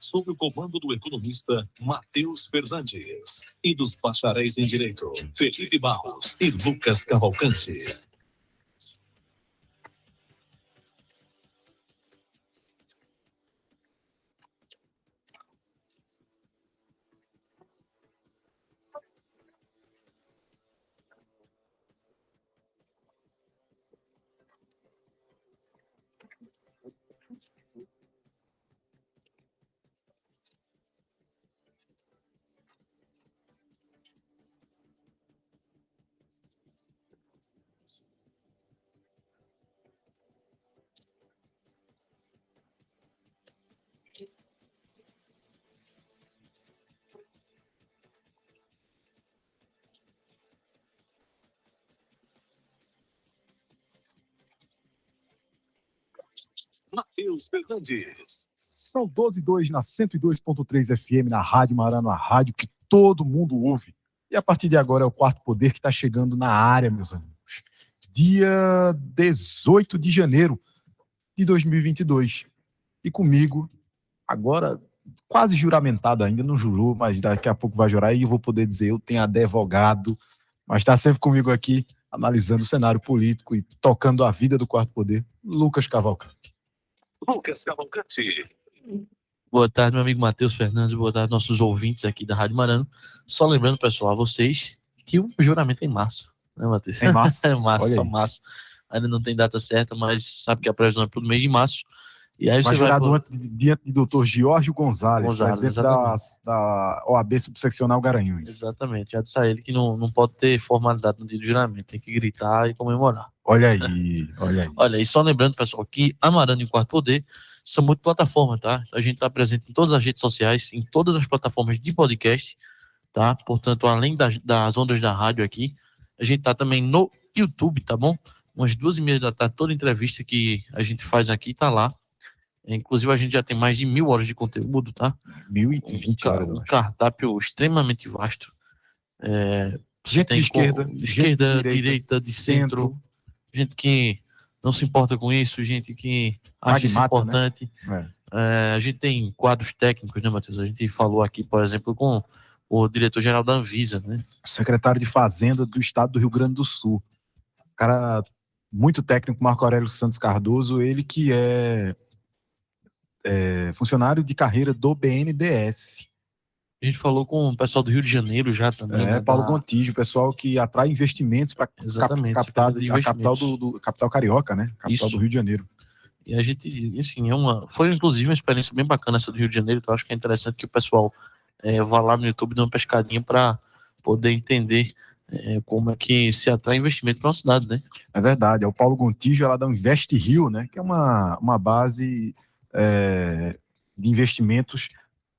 sob o comando do economista Matheus Fernandes e dos bacharéis em Direito, Felipe Barros e Lucas Cavalcante. Matheus Fernandes. São 12h02 na 102.3 FM, na Rádio Marano, a rádio que todo mundo ouve. E a partir de agora é o Quarto Poder que está chegando na área, meus amigos. Dia 18 de janeiro de 2022. E comigo, agora quase juramentado ainda, não jurou, mas daqui a pouco vai jurar e eu vou poder dizer, eu tenho advogado, mas está sempre comigo aqui, analisando o cenário político e tocando a vida do Quarto Poder, Lucas Cavalcante. Lucas Cavalcante. Boa tarde, meu amigo Matheus Fernandes. Boa tarde, nossos ouvintes aqui da Rádio Marano. Só lembrando, pessoal, a vocês que o juramento é em março, né, Matheus? Em março? É março, Olha só aí. março. Ainda não tem data certa, mas sabe que a previsão é para o mês de março. E aí Vai você jurar vai... diante do doutor Giorgio Gonzalez, presidente exatamente. da OAB Subseccional Garanhuns. Exatamente, já disse a ele que não pode ter formalidade no dia do juramento, tem que gritar e comemorar. Olha aí, olha aí. Olha, e só lembrando, pessoal, que a Marano e o Quarto Poder são multiplataformas, tá? A gente está presente em todas as redes sociais, em todas as plataformas de podcast, tá? Portanto, além das ondas da rádio aqui, a gente tá também no YouTube, tá bom? Umas 2h30 da tarde, toda entrevista que a gente faz aqui tá lá. Inclusive, a gente já tem mais de 1.000 horas de conteúdo, tá? 1020 horas. Um cardápio extremamente vasto. Gente de esquerda, de esquerda, direita, de centro. Gente que não se importa com isso, gente que acha isso importante. Né? A gente tem quadros técnicos, né, Matheus? A gente falou aqui, por exemplo, com o diretor-geral da Anvisa, né? Secretário de Fazenda do Estado do Rio Grande do Sul. Cara muito técnico, Marco Aurélio Santos Cardoso, ele que é funcionário de carreira do BNDES. A gente falou com o pessoal do Rio de Janeiro já também. Né, Paulo Gontijo, o pessoal que atrai investimentos para captar a capital do capital carioca, né? Capital do Rio de Janeiro. E a gente, assim, foi inclusive uma experiência bem bacana essa do Rio de Janeiro, então acho que é interessante que o pessoal vá lá no YouTube dar uma pescadinha para poder entender como é que se atrai investimento para uma cidade, né? É verdade, é o Paulo Gontijo lá da Invest Rio, né? Que é uma base de investimentos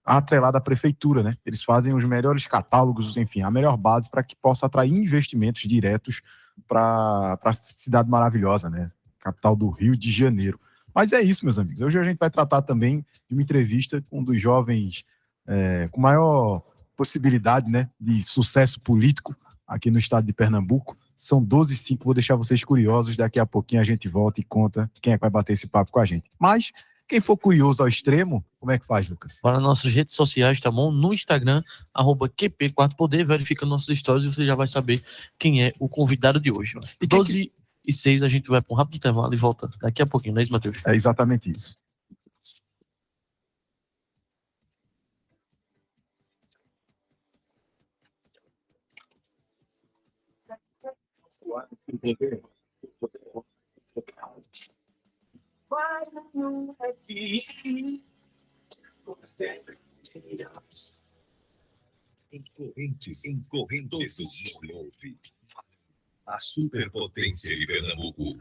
atrelada à prefeitura, né? Eles fazem os melhores catálogos, enfim, a melhor base para que possa atrair investimentos diretos para a cidade maravilhosa, né? Capital do Rio de Janeiro. Mas é isso, meus amigos. Hoje a gente vai tratar também de uma entrevista com um dos jovens com maior possibilidade, né, de sucesso político aqui no estado de Pernambuco. São 12h05, vou deixar vocês curiosos. Daqui a pouquinho a gente volta e conta quem é que vai bater esse papo com a gente. Mas quem for curioso ao extremo, como é que faz, Lucas? Para nossas redes sociais, tá bom? No Instagram, @QP4Poder, verifica nossos stories e você já vai saber quem é o convidado de hoje. 12h06, a gente vai para um rápido intervalo e volta daqui a pouquinho, não é isso, Matheus? É exatamente isso. Em correntes, a superpotência de Pernambuco.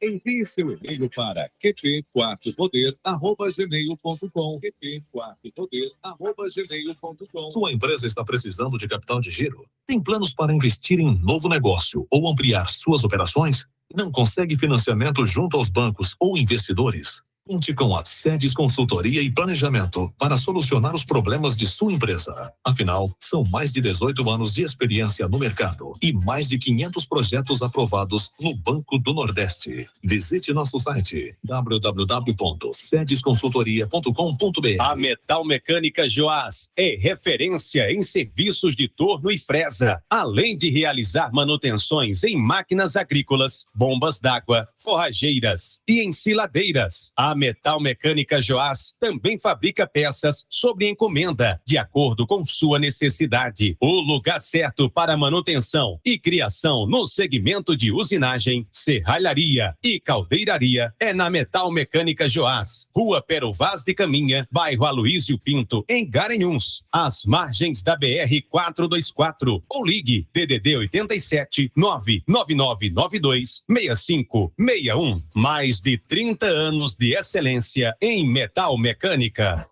Envie seu e-mail para qp4poder@gmail.com. qp4poder@gmail.com. Sua empresa está precisando de capital de giro? Tem planos para investir em novo negócio ou ampliar suas operações? Não consegue financiamento junto aos bancos ou investidores? Conte com a Sedes Consultoria e Planejamento para solucionar os problemas de sua empresa. Afinal, são mais de 18 anos de experiência no mercado e mais de 500 projetos aprovados no Banco do Nordeste. Visite nosso site www.sedesconsultoria.com.br. A Metal Mecânica Joás é referência em serviços de torno e fresa, além de realizar manutenções em máquinas agrícolas, bombas d'água, forrageiras e ensiladeiras. A Metal Mecânica Joás também fabrica peças sob encomenda, de acordo com sua necessidade. O lugar certo para manutenção e criação no segmento de usinagem, serralharia e caldeiraria é na Metal Mecânica Joás, Rua Pero Vaz de Caminha, bairro Aloísio Pinto, em Garanhuns, às margens da BR-424. Ou ligue DDD 87 99992 6561. Mais de 30 anos de excelência em metal mecânica.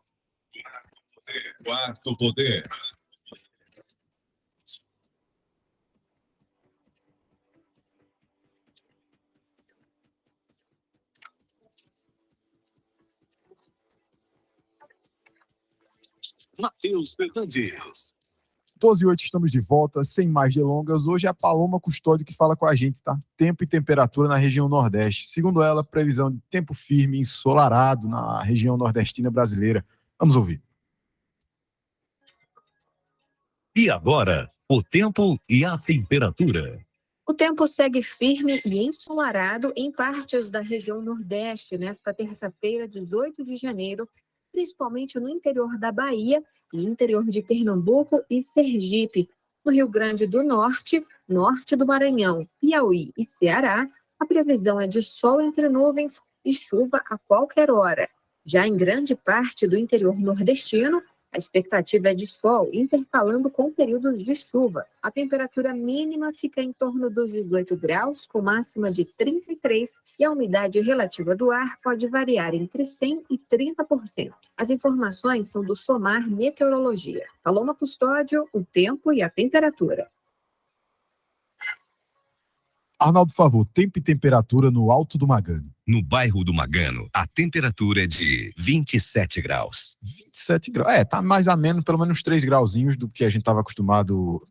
Quarto Poder. Matheus Fernandes. 12h08, estamos de volta, sem mais delongas. Hoje é a Paloma Custódio que fala com a gente, tá? Tempo e temperatura na região Nordeste. Segundo ela, previsão de tempo firme e ensolarado na região nordestina brasileira. Vamos ouvir. E agora, o tempo e a temperatura. O tempo segue firme e ensolarado em partes da região Nordeste nesta terça-feira, 18 de janeiro, principalmente no interior da Bahia e interior de Pernambuco e Sergipe. No Rio Grande do Norte, norte do Maranhão, Piauí e Ceará, a previsão é de sol entre nuvens e chuva a qualquer hora. Já em grande parte do interior nordestino, a expectativa é de sol, intercalando com períodos de chuva. A temperatura mínima fica em torno dos 18 graus, com máxima de 33, e a umidade relativa do ar pode variar entre 100% e 30%. As informações são do Somar Meteorologia. Paloma Custódio, o tempo e a temperatura. Arnaldo, por favor, tempo e temperatura no Alto do Magano. No bairro do Magano, a temperatura é de 27 graus. 27 graus. Tá mais ou menos, pelo menos 3 grauzinhos do que a gente estava acostumado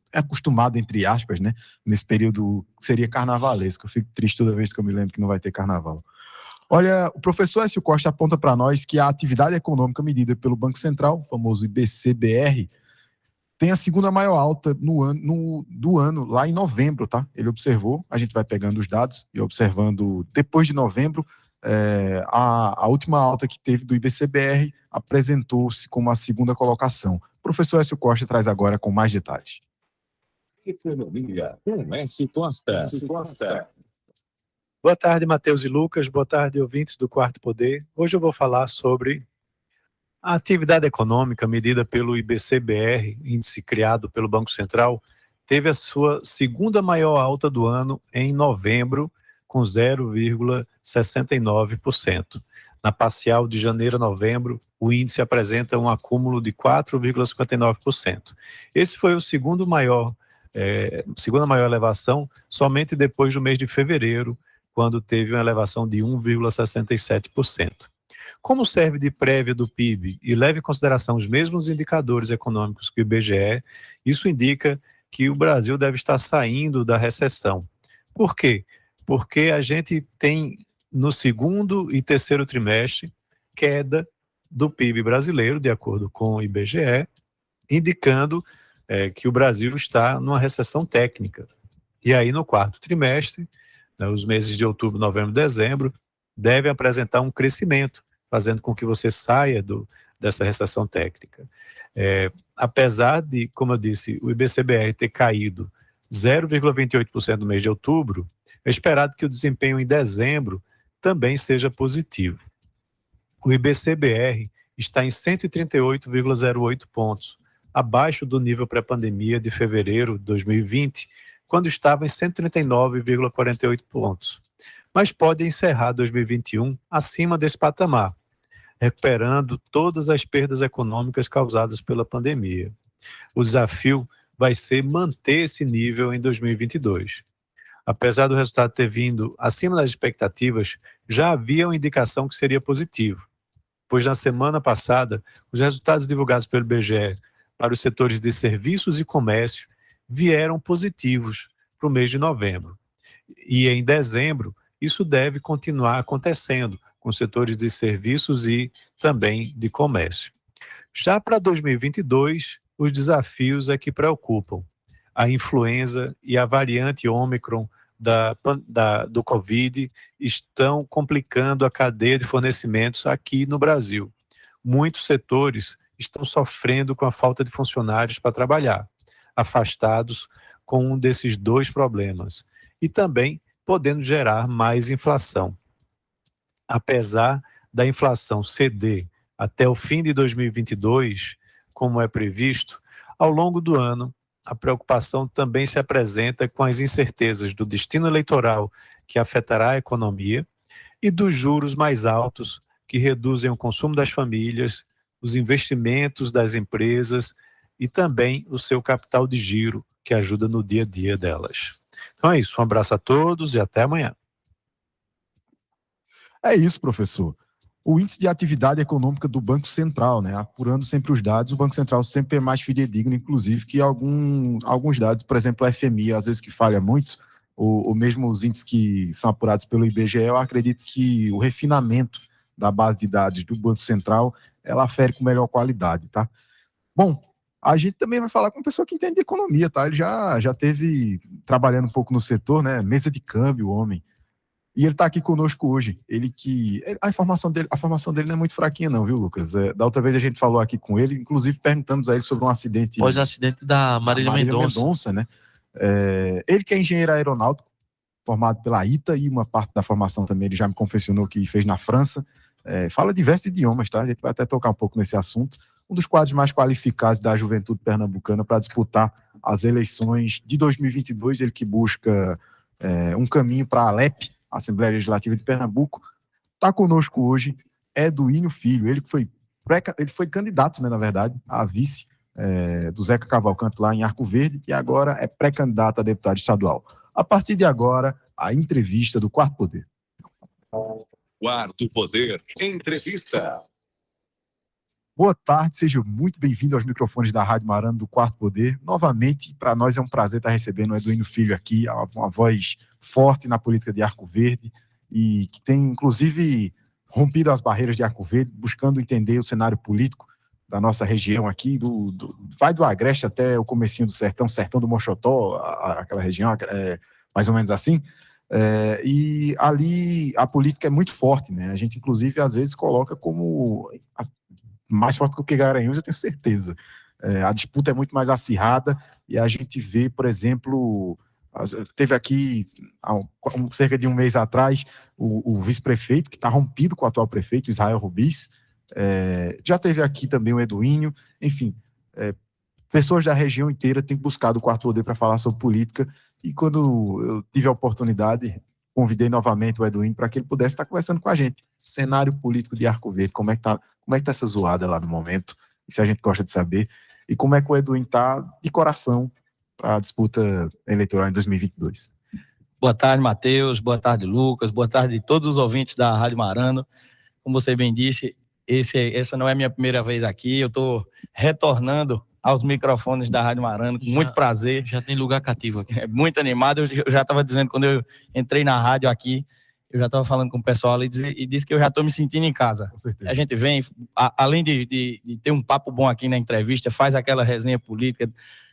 entre aspas, né? Nesse período que seria carnavalesco. Eu fico triste toda vez que eu me lembro que não vai ter carnaval. Olha, o professor Écio Costa aponta para nós que a atividade econômica medida pelo Banco Central, o famoso IBC-BR, tem a segunda maior alta do ano, lá em novembro, tá? Ele observou, a gente vai pegando os dados e observando, depois de novembro, a última alta que teve do IBC-BR apresentou-se como a segunda colocação. O professor Écio Costa traz agora com mais detalhes. Economia com Écio Costa. Boa tarde, Matheus e Lucas. Boa tarde, ouvintes do Quarto Poder. Hoje eu vou falar sobre a atividade econômica medida pelo IBC-BR, índice criado pelo Banco Central, teve a sua segunda maior alta do ano em novembro, com 0,69%. Na parcial de janeiro a novembro, o índice apresenta um acúmulo de 4,59%. Esse foi o segunda maior elevação, somente depois do mês de fevereiro, quando teve uma elevação de 1,67%. Como serve de prévia do PIB e leva em consideração os mesmos indicadores econômicos que o IBGE, isso indica que o Brasil deve estar saindo da recessão. Por quê? Porque a gente tem, no segundo e terceiro trimestre, queda do PIB brasileiro, de acordo com o IBGE, indicando que o Brasil está numa recessão técnica. E aí, no quarto trimestre, os meses de outubro, novembro e dezembro, devem apresentar um crescimento, fazendo com que você saia dessa recessão técnica. Apesar de, como eu disse, o IBC-BR ter caído 0,28% no mês de outubro, é esperado que o desempenho em dezembro também seja positivo. O IBC-BR está em 138,08 pontos, abaixo do nível pré-pandemia de fevereiro de 2020, quando estava em 139,48 pontos. Mas pode encerrar 2021 acima desse patamar, recuperando todas as perdas econômicas causadas pela pandemia. O desafio vai ser manter esse nível em 2022. Apesar do resultado ter vindo acima das expectativas, já havia uma indicação que seria positivo, pois na semana passada, os resultados divulgados pelo IBGE para os setores de serviços e comércio vieram positivos para o mês de novembro. E em dezembro, isso deve continuar acontecendo com os setores de serviços e também de comércio. Já para 2022, os desafios é que preocupam. A influenza e a variante Ômicron do Covid estão complicando a cadeia de fornecimentos aqui no Brasil. Muitos setores estão sofrendo com a falta de funcionários para trabalhar, afastados com um desses dois problemas, e também podendo gerar mais inflação. Apesar da inflação ceder até o fim de 2022, como é previsto, ao longo do ano, a preocupação também se apresenta com as incertezas do destino eleitoral que afetará a economia e dos juros mais altos que reduzem o consumo das famílias, os investimentos das empresas e também o seu capital de giro, que ajuda no dia a dia delas. Então é isso, um abraço a todos e até amanhã. É isso, professor. O índice de atividade econômica do Banco Central, né, apurando sempre os dados, o Banco Central sempre é mais fidedigno, inclusive, que alguns dados, por exemplo, o FMI, às vezes que falha muito, ou mesmo os índices que são apurados pelo IBGE, eu acredito que o refinamento da base de dados do Banco Central, ela afere com melhor qualidade, tá? Bom, a gente também vai falar com uma pessoa que entende de economia, tá? Ele já teve trabalhando um pouco no setor, né, mesa de câmbio, o homem. E ele está aqui conosco hoje. A formação dele não é muito fraquinha não, viu, Lucas? Da outra vez a gente falou aqui com ele, inclusive perguntamos a ele sobre um acidente... Pós-acidente da Marília Mendonça. Né? Ele que é engenheiro aeronáutico, formado pela ITA, e uma parte da formação também ele já me confessionou que fez na França. Fala diversos idiomas, tá? A gente vai até tocar um pouco nesse assunto. Um dos quadros mais qualificados da juventude pernambucana para disputar as eleições de 2022, ele que busca um caminho para a ALEP, Assembleia Legislativa de Pernambuco. Está conosco hoje Eduínio Filho, ele foi candidato, né, na verdade, a vice do Zeca Cavalcante lá em Arco Verde, e agora é pré-candidato a deputado estadual. A partir de agora, a entrevista do Quarto Poder. Quarto Poder, entrevista. Boa tarde, seja muito bem-vindo aos microfones da Rádio Marano do Quarto Poder. Novamente, para nós é um prazer estar recebendo o Eduínio Filho aqui, uma voz forte na política de Arco Verde e que tem, inclusive, rompido as barreiras de Arco Verde, buscando entender o cenário político da nossa região aqui, vai do Agreste até o comecinho do Sertão do Mochotó, aquela região, mais ou menos assim. E ali a política é muito forte, né? A gente, inclusive, às vezes coloca como... mais forte do que Garanhuns, eu tenho certeza. A disputa é muito mais acirrada e a gente vê, por exemplo, teve aqui, há cerca de um mês atrás, o vice-prefeito, que está rompido com o atual prefeito, Israel Rubis. Já teve aqui também o Eduínio. Enfim, pessoas da região inteira têm buscado o Quarto Poder para falar sobre política, e quando eu tive a oportunidade, convidei novamente o Eduínio para que ele pudesse estar conversando com a gente. Cenário político de Arco Verde, como é que tá essa zoada lá no momento, e se a gente gosta de saber, e como é que o Eduínio está de coração para a disputa eleitoral em 2022. Boa tarde, Matheus, boa tarde, Lucas, boa tarde a todos os ouvintes da Rádio Marano. Como você bem disse, essa não é a minha primeira vez aqui, eu estou retornando aos microfones da Rádio Marano, com muito prazer. Já tem lugar cativo aqui. É muito animado, eu já estava dizendo, quando eu entrei na rádio aqui, eu já estava falando com o pessoal e disse que eu já estou me sentindo em casa. Com certeza. A gente vem, além de ter um papo bom aqui na entrevista, faz aquela resenha política,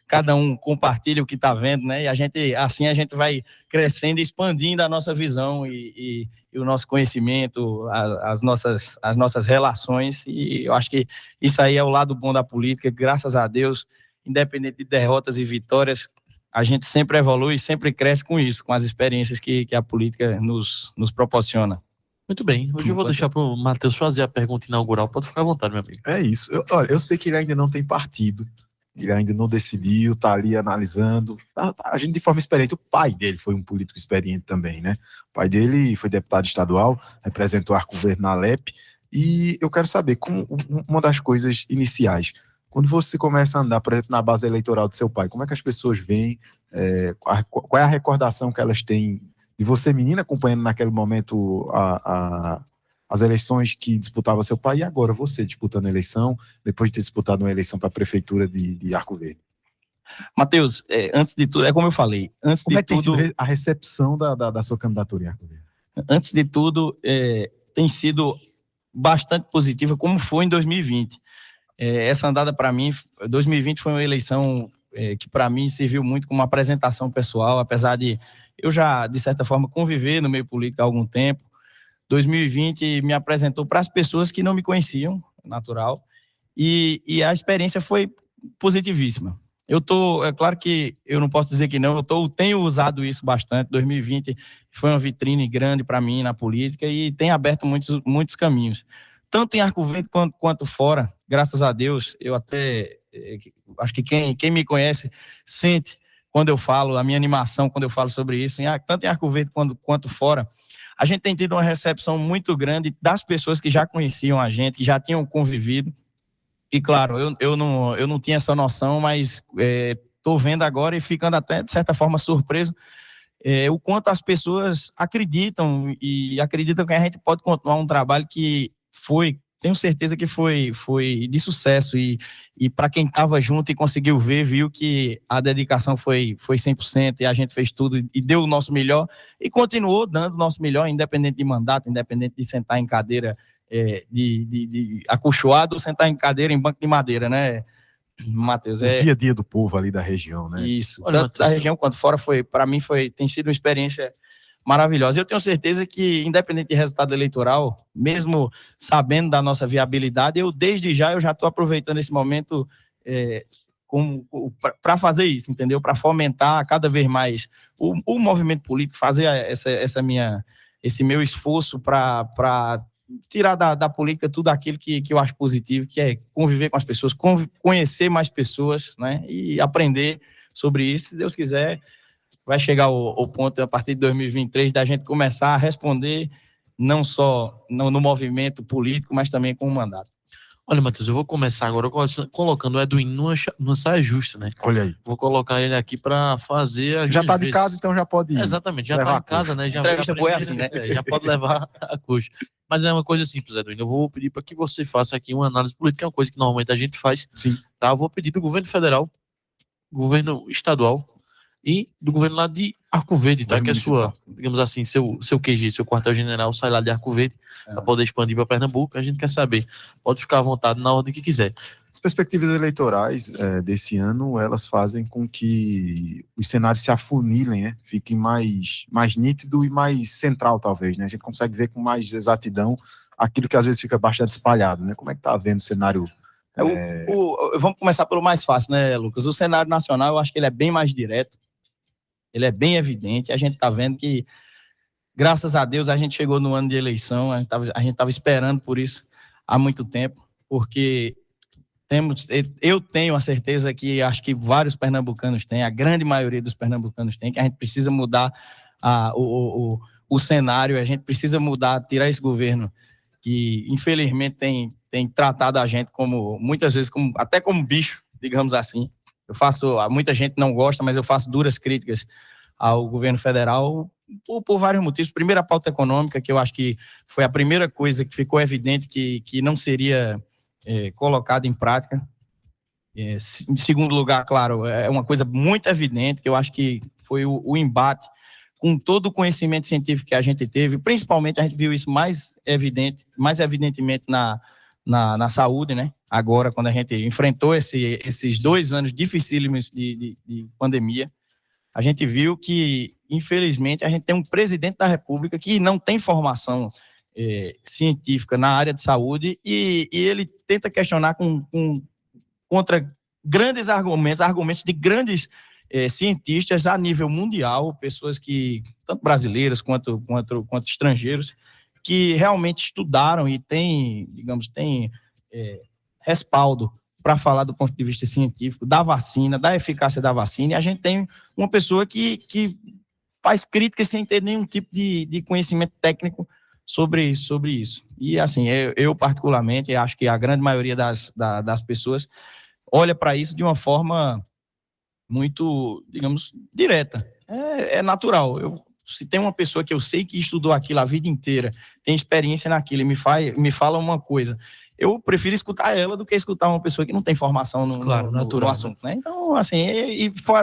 cada um compartilha o que está vendo, né? E assim a gente vai crescendo e expandindo a nossa visão e o nosso conhecimento, as nossas relações. E eu acho que isso aí é o lado bom da política. Graças a Deus, independente de derrotas e vitórias, a gente sempre evolui, sempre cresce com isso, com as experiências que a política nos proporciona. Muito bem, hoje eu vou deixar para o Matheus fazer a pergunta inaugural, pode ficar à vontade, meu amigo. É isso. Eu sei que ele ainda não tem partido, ele ainda não decidiu, está ali analisando. A gente de forma experiente, o pai dele foi um político experiente também, né? O pai dele foi deputado estadual, representou Arco Verde na ALEP, e eu quero saber, como uma das coisas iniciais, Quando você começa a andar, por exemplo, na base eleitoral do seu pai, como é que as pessoas veem, qual é a recordação que elas têm de você, menina, acompanhando naquele momento as eleições que disputava seu pai, e agora você disputando a eleição, depois de ter disputado uma eleição para a prefeitura de Arco Verde? Matheus, antes de tudo, é como eu falei, antes Como de é que tem tudo, sido a recepção da sua candidatura em Arco Verde? antes de tudo, tem sido bastante positiva, como foi em 2020. Essa andada, para mim, 2020 foi uma eleição que, para mim, serviu muito como uma apresentação pessoal, apesar de eu já, de certa forma, conviver no meio político há algum tempo. 2020 me apresentou para as pessoas que não me conheciam, natural, e a experiência foi positivíssima. É claro que eu não posso dizer que não, tenho usado isso bastante. 2020 foi uma vitrine grande para mim na política e tem aberto muitos caminhos. Tanto em Arco Verde quanto fora, graças a Deus, eu até acho que quem me conhece sente quando eu falo, a minha animação quando eu falo sobre isso, tanto em Arco Verde quanto fora. A gente tem tido uma recepção muito grande das pessoas que já conheciam a gente, que já tinham convivido. E claro, eu não tinha essa noção, mas estou vendo agora e ficando até, de certa forma, surpreso o quanto as pessoas acreditam que a gente pode continuar um trabalho que tenho certeza que foi de sucesso e para quem estava junto e conseguiu ver, viu que a dedicação foi 100% e a gente fez tudo e deu o nosso melhor e continuou dando o nosso melhor, independente de mandato, independente de sentar em cadeira de acolchoado ou sentar em cadeira em banco de madeira, né, Matheus? O dia a dia do povo ali da região, né? Isso, Olha, tanto da região quanto fora, para mim tem sido uma experiência maravilhosa. Eu tenho certeza que, independente de resultado eleitoral, mesmo sabendo da nossa viabilidade, desde já estou aproveitando esse momento para fazer isso, entendeu? Para fomentar cada vez mais o movimento político, fazer esse meu esforço para tirar da política tudo aquilo que eu acho positivo, que é conviver com as pessoas, conhecer mais pessoas, né? E aprender sobre isso. Se Deus quiser, vai chegar o ponto, a partir de 2023, da gente começar a responder não só no movimento político, mas também com o mandato. Olha, Matheus, eu vou começar agora colocando o Edwin numa saia justa, né? Olha aí. Vou colocar ele aqui para fazer as Já minhas tá de vezes. casa, então já pode ir. Exatamente, já levar tá a em casa, coxa. né? Já Entrevista boa é aprender, assim, né? já pode levar a coxa. Mas é uma coisa simples, Edwin. Eu vou pedir para que você faça aqui uma análise política, que é uma coisa que normalmente a gente faz. Sim. Tá? Eu vou pedir do governo federal, governo estadual e do governo lá de Arco Verde, tá? Que é sua, digamos assim, seu QG, seu quartel-general sai lá de Arco Verde para poder expandir para Pernambuco. A gente quer saber. Pode ficar à vontade na ordem que quiser. As perspectivas eleitorais desse ano, elas fazem com que os cenários se afunilem, né? Fiquem mais nítido e mais central, talvez, né? A gente consegue ver com mais exatidão aquilo que às vezes fica bastante espalhado, né? Como é que tá vendo o cenário? Vamos começar pelo mais fácil, né, Lucas? O cenário nacional, eu acho que ele é bem mais direto, ele é bem evidente. A gente está vendo que, graças a Deus, a gente chegou no ano de eleição, a gente estava esperando por isso há muito tempo, porque eu tenho a certeza que acho que vários pernambucanos têm, a grande maioria dos pernambucanos tem, que a gente precisa mudar o cenário, a gente precisa mudar, tirar esse governo que, infelizmente, tem tratado a gente muitas vezes, até como bicho, digamos assim. Muita gente não gosta, mas eu faço duras críticas ao governo federal por vários motivos. Primeiro, a pauta econômica, que eu acho que foi a primeira coisa que ficou evidente que não seria colocada em prática. Em segundo lugar, claro, é uma coisa muito evidente, que eu acho que foi o embate com todo o conhecimento científico que a gente teve. Principalmente, a gente viu isso mais evidentemente na saúde, né? Agora, quando a gente enfrentou esses 2 anos dificílimos de pandemia, a gente viu que, infelizmente, a gente tem um presidente da República que não tem formação científica na área de saúde e ele tenta questionar contra grandes argumentos de grandes cientistas a nível mundial, pessoas que, tanto brasileiros quanto estrangeiros, que realmente estudaram e têm respaldo para falar do ponto de vista científico, da vacina, da eficácia da vacina, e a gente tem uma pessoa que faz críticas sem ter nenhum tipo de conhecimento técnico sobre isso. E, assim, eu particularmente, acho que a grande maioria das pessoas olha para isso de uma forma muito, digamos, direta. É natural. Se tem uma pessoa que eu sei que estudou aquilo a vida inteira, tem experiência naquilo e me fala uma coisa, eu prefiro escutar ela do que escutar uma pessoa que não tem formação no assunto, né? Então, assim,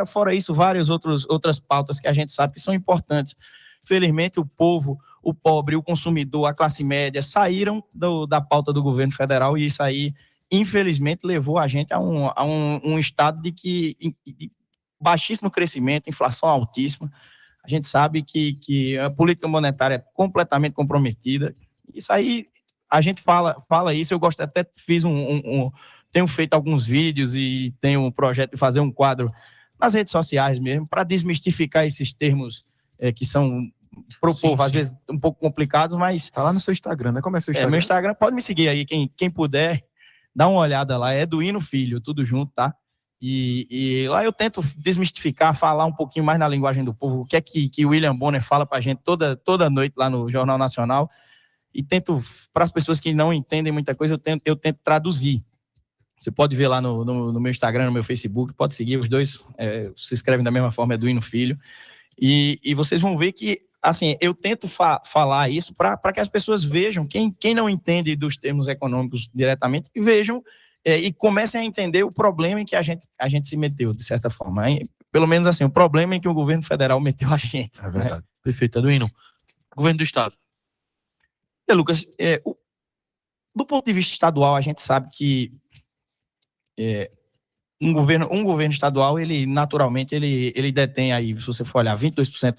fora isso, várias outras pautas que a gente sabe que são importantes. Felizmente, o povo, o pobre, o consumidor, a classe média saíram da pauta do governo federal, e isso aí, infelizmente, levou a gente a um estado de baixíssimo crescimento, inflação altíssima. A gente sabe que a política monetária é completamente comprometida. Isso aí, a gente fala isso, eu gosto, até tenho feito alguns vídeos e tenho um projeto de fazer um quadro nas redes sociais mesmo, para desmistificar esses termos que são, pro povo, às vezes, um pouco complicados, mas... Tá lá no seu Instagram, né? Como é seu Instagram? Meu Instagram, pode me seguir aí, quem puder, dá uma olhada lá, é Eduino Filho, tudo junto, tá? E lá eu tento desmistificar, falar um pouquinho mais na linguagem do povo, o que é que o William Bonner fala pra gente toda noite lá no Jornal Nacional, e tento, para as pessoas que não entendem muita coisa, eu tento traduzir. Você pode ver lá no meu Instagram, no meu Facebook, pode seguir, os dois se escrevem da mesma forma, Eduino Filho, e vocês vão ver que, assim, eu tento falar isso para que as pessoas vejam, quem não entende dos termos econômicos diretamente, vejam e comecem a entender o problema em que a gente se meteu, de certa forma. Hein? Pelo menos assim, o problema em que o governo federal meteu a gente. É verdade. Né? Perfeito, Eduino. Governo do Estado. Lucas, do ponto de vista estadual, a gente sabe que um governo estadual, ele naturalmente, ele detém aí, se você for olhar, 22%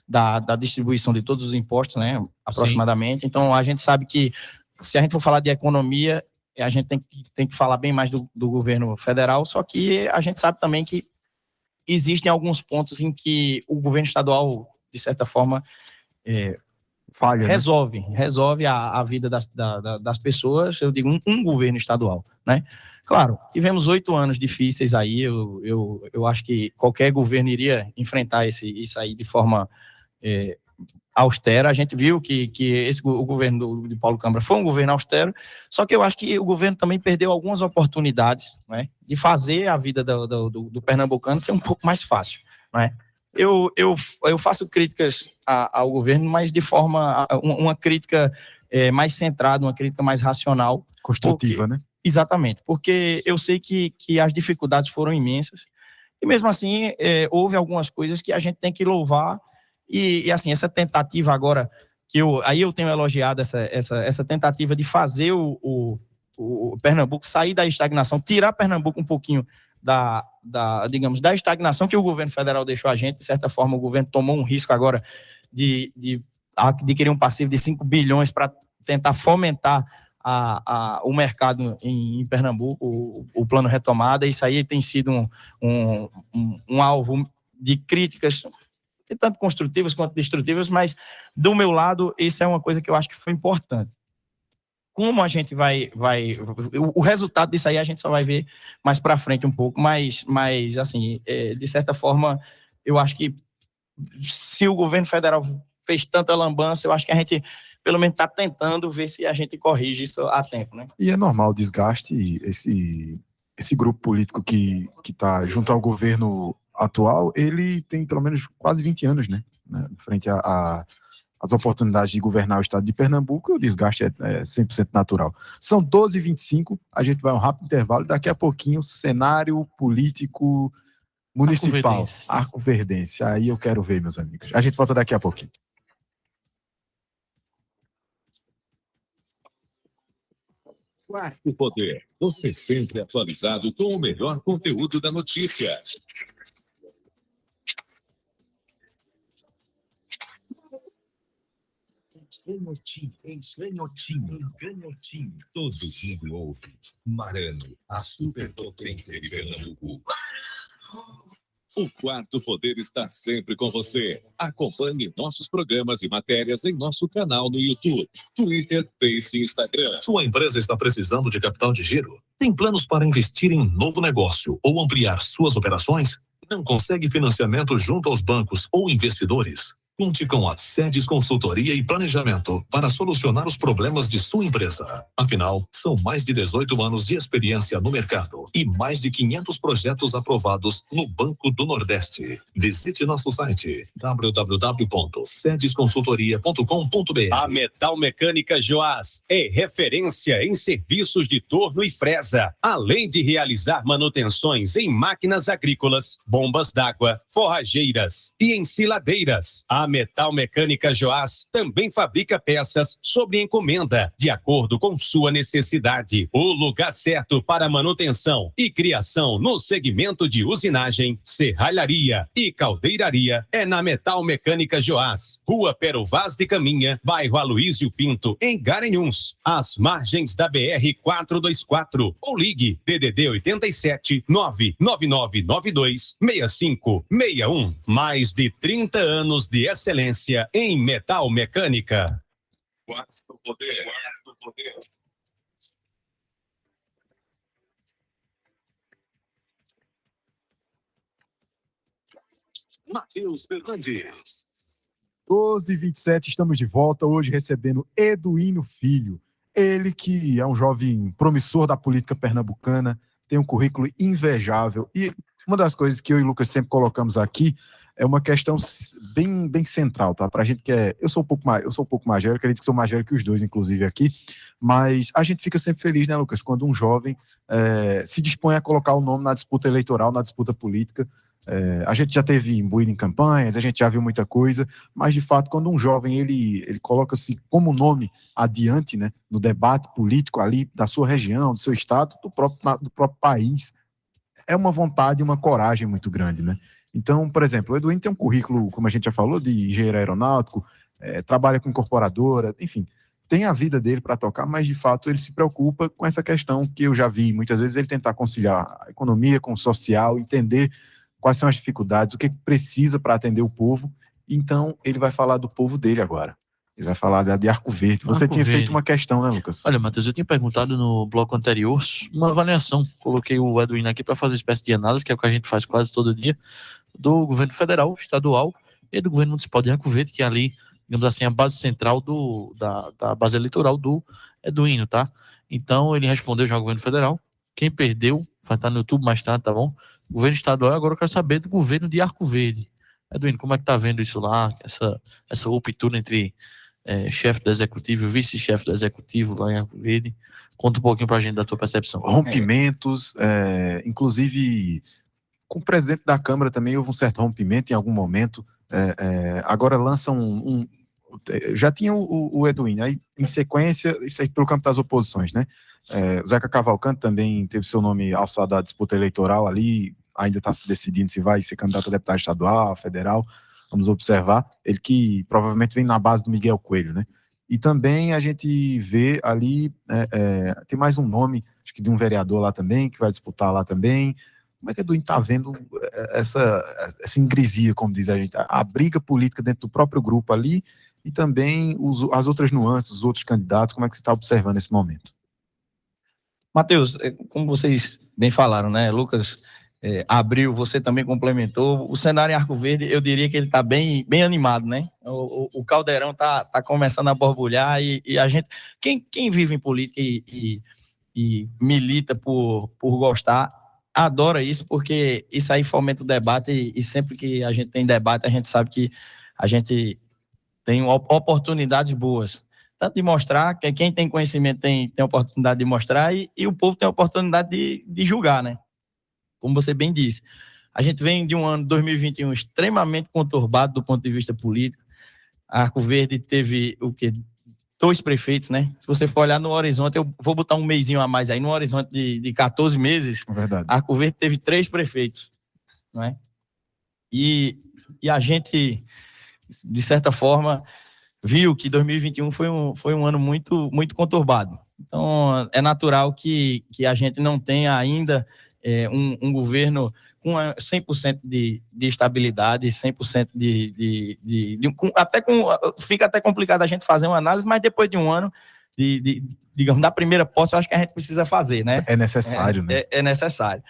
da distribuição de todos os impostos, né, aproximadamente. Sim. Então, a gente sabe que, se a gente for falar de economia, a gente tem que falar bem mais do governo federal, só que a gente sabe também que existem alguns pontos em que o governo estadual, de certa forma, falha, resolve a vida das pessoas, eu digo, um governo estadual, né? Claro, tivemos 8 anos difíceis aí, eu acho que qualquer governo iria enfrentar isso aí de forma austera. A gente viu que o governo de Paulo Câmara foi um governo austero, só que eu acho que o governo também perdeu algumas oportunidades, né, de fazer a vida do pernambucano ser um pouco mais fácil, né? Eu faço críticas ao governo, mas de forma, uma crítica mais centrada, uma crítica mais racional. Construtiva, né? Exatamente, porque eu sei que as dificuldades foram imensas, e mesmo assim houve algumas coisas que a gente tem que louvar, e assim, essa tentativa agora, aí eu tenho elogiado essa tentativa de fazer o Pernambuco sair da estagnação, tirar Pernambuco um pouquinho digamos, da estagnação que o governo federal deixou a gente. De certa forma, o governo tomou um risco agora de adquirir um passivo de 5 bilhões para tentar fomentar o mercado em Pernambuco, o plano retomada. Isso aí tem sido um alvo de críticas, tanto construtivas quanto destrutivas, mas do meu lado, isso é uma coisa que eu acho que foi importante. Como a gente o resultado disso aí a gente só vai ver mais para frente um pouco, mas assim, de certa forma, eu acho que se o governo federal fez tanta lambança, eu acho que a gente, pelo menos, está tentando ver se a gente corrige isso a tempo, né? E é normal o desgaste, esse grupo político que está junto ao governo atual, ele tem pelo menos quase 20 anos, né? Frente às oportunidades de governar o estado de Pernambuco, o desgaste é 100% natural. São 12h25, a gente vai a um rápido intervalo, daqui a pouquinho, cenário político municipal, Arco-Verdense. Aí eu quero ver, meus amigos. A gente volta daqui a pouquinho. Quarto Poder, você sempre atualizado com o melhor conteúdo da notícia. Ganhotinho, todo mundo ouve. Marano, a superpotência de Pernambuco. O Quarto Poder está sempre com você. Acompanhe nossos programas e matérias em nosso canal no YouTube, Twitter, Face e Instagram. Sua empresa está precisando de capital de giro? Tem planos para investir em novo negócio ou ampliar suas operações? Não consegue financiamento junto aos bancos ou investidores? Conte com a Sedes Consultoria e Planejamento para solucionar os problemas de sua empresa. Afinal, são mais de 18 anos de experiência no mercado e mais de 500 projetos aprovados no Banco do Nordeste. Visite nosso site www.sedesconsultoria.com.br. A Metal Mecânica Joás é referência em serviços de torno e fresa, além de realizar manutenções em máquinas agrícolas, bombas d'água, forrageiras e ensiladeiras. A Metal Mecânica Joás também fabrica peças sob encomenda, de acordo com sua necessidade. O lugar certo para manutenção e criação no segmento de usinagem, serralharia e caldeiraria é na Metal Mecânica Joás, Rua Pero Vaz de Caminha, bairro Aloísio Pinto, em Garanhuns, às margens da BR-424. Ou ligue DDD 87 99992 6561. Mais de 30 anos de excelência em metal mecânica. Quarto poder. Matheus Fernandes. 12h27, estamos de volta hoje recebendo Eduíno Filho. Ele que é um jovem promissor da política pernambucana, tem um currículo invejável. E uma das coisas que eu e o Lucas sempre colocamos aqui é uma questão bem central, tá? Pra gente que é... Eu sou um pouco mais velho, acredito que sou mais velho que os dois, inclusive, aqui. Mas a gente fica sempre feliz, né, Lucas? Quando um jovem se dispõe a colocar o nome na disputa eleitoral, na disputa política. A gente já teve imbuído em campanhas, a gente já viu muita coisa, mas de fato quando um jovem ele coloca-se como nome adiante, né, no debate político ali da sua região, do seu estado, do próprio país, é uma vontade e uma coragem muito grande, né? Então, por exemplo, o Eduíno tem um currículo, como a gente já falou, de engenheiro aeronáutico, trabalha com incorporadora, enfim, tem a vida dele para tocar, mas de fato ele se preocupa com essa questão que eu já vi muitas vezes, ele tentar conciliar a economia com o social, entender quais são as dificuldades, o que precisa para atender o povo. Então, ele vai falar do povo dele agora. Ele vai falar de Arco Verde. Você tinha feito uma questão, né, Lucas? Olha, Matheus, eu tinha perguntado no bloco anterior uma avaliação. Coloquei o Eduíno aqui para fazer uma espécie de análise, que é o que a gente faz quase todo dia, do governo federal, estadual e do governo municipal de Arco Verde, que é ali, digamos assim, a base central da base eleitoral do Eduíno, tá? Então, ele respondeu já ao governo federal. Quem perdeu, vai estar no YouTube mais tarde, tá bom? Governo estadual, agora eu quero saber do governo de Arco Verde. Eduíno, como é que tá vendo isso lá? Essa ruptura entre chefe do executivo e vice-chefe do executivo lá em Arco Verde. Conta um pouquinho pra gente da tua percepção. Rompimentos, inclusive com o presidente da Câmara também houve um certo rompimento em algum momento. Agora lançam já tinha o Eduíno, aí em sequência, isso aí pelo campo das oposições, né? O Zeca Cavalcante também teve seu nome alçado à disputa eleitoral ali, ainda está se decidindo se vai ser candidato a deputado estadual, federal, vamos observar. Ele que provavelmente vem na base do Miguel Coelho, né? E também a gente vê ali, tem mais um nome, acho que de um vereador lá também, que vai disputar lá também. Como é que o Eduíno está vendo essa ingresia, como diz a gente, a briga política dentro do próprio grupo ali, e também as outras nuances, os outros candidatos, como é que você está observando esse momento? Matheus, como vocês bem falaram, né, Lucas abriu, você também complementou, o cenário em Arco Verde, eu diria que ele está bem animado, né, o caldeirão está começando a borbulhar e a gente, quem vive em política e milita por gostar, adora isso, porque isso aí fomenta o debate e sempre que a gente tem debate, a gente sabe que a gente tem oportunidades boas, tanto de mostrar, que quem tem conhecimento tem oportunidade de mostrar e o povo tem a oportunidade de julgar, né? Como você bem disse. A gente vem de um ano 2021 extremamente conturbado do ponto de vista político. A Arco Verde teve o quê? 2 prefeitos, né? Se você for olhar no horizonte, eu vou botar um mesinho a mais aí, no horizonte de 14 meses, Verdade. a Arco Verde teve 3 prefeitos, não é? E a gente, de certa forma, viu que 2021 foi um ano muito, muito conturbado. Então, é natural que a gente não tenha ainda um governo com 100% de estabilidade, 100% fica até complicado a gente fazer uma análise, mas depois de um ano, digamos, da primeira posse, eu acho que a gente precisa fazer, né? É necessário, né? É necessário.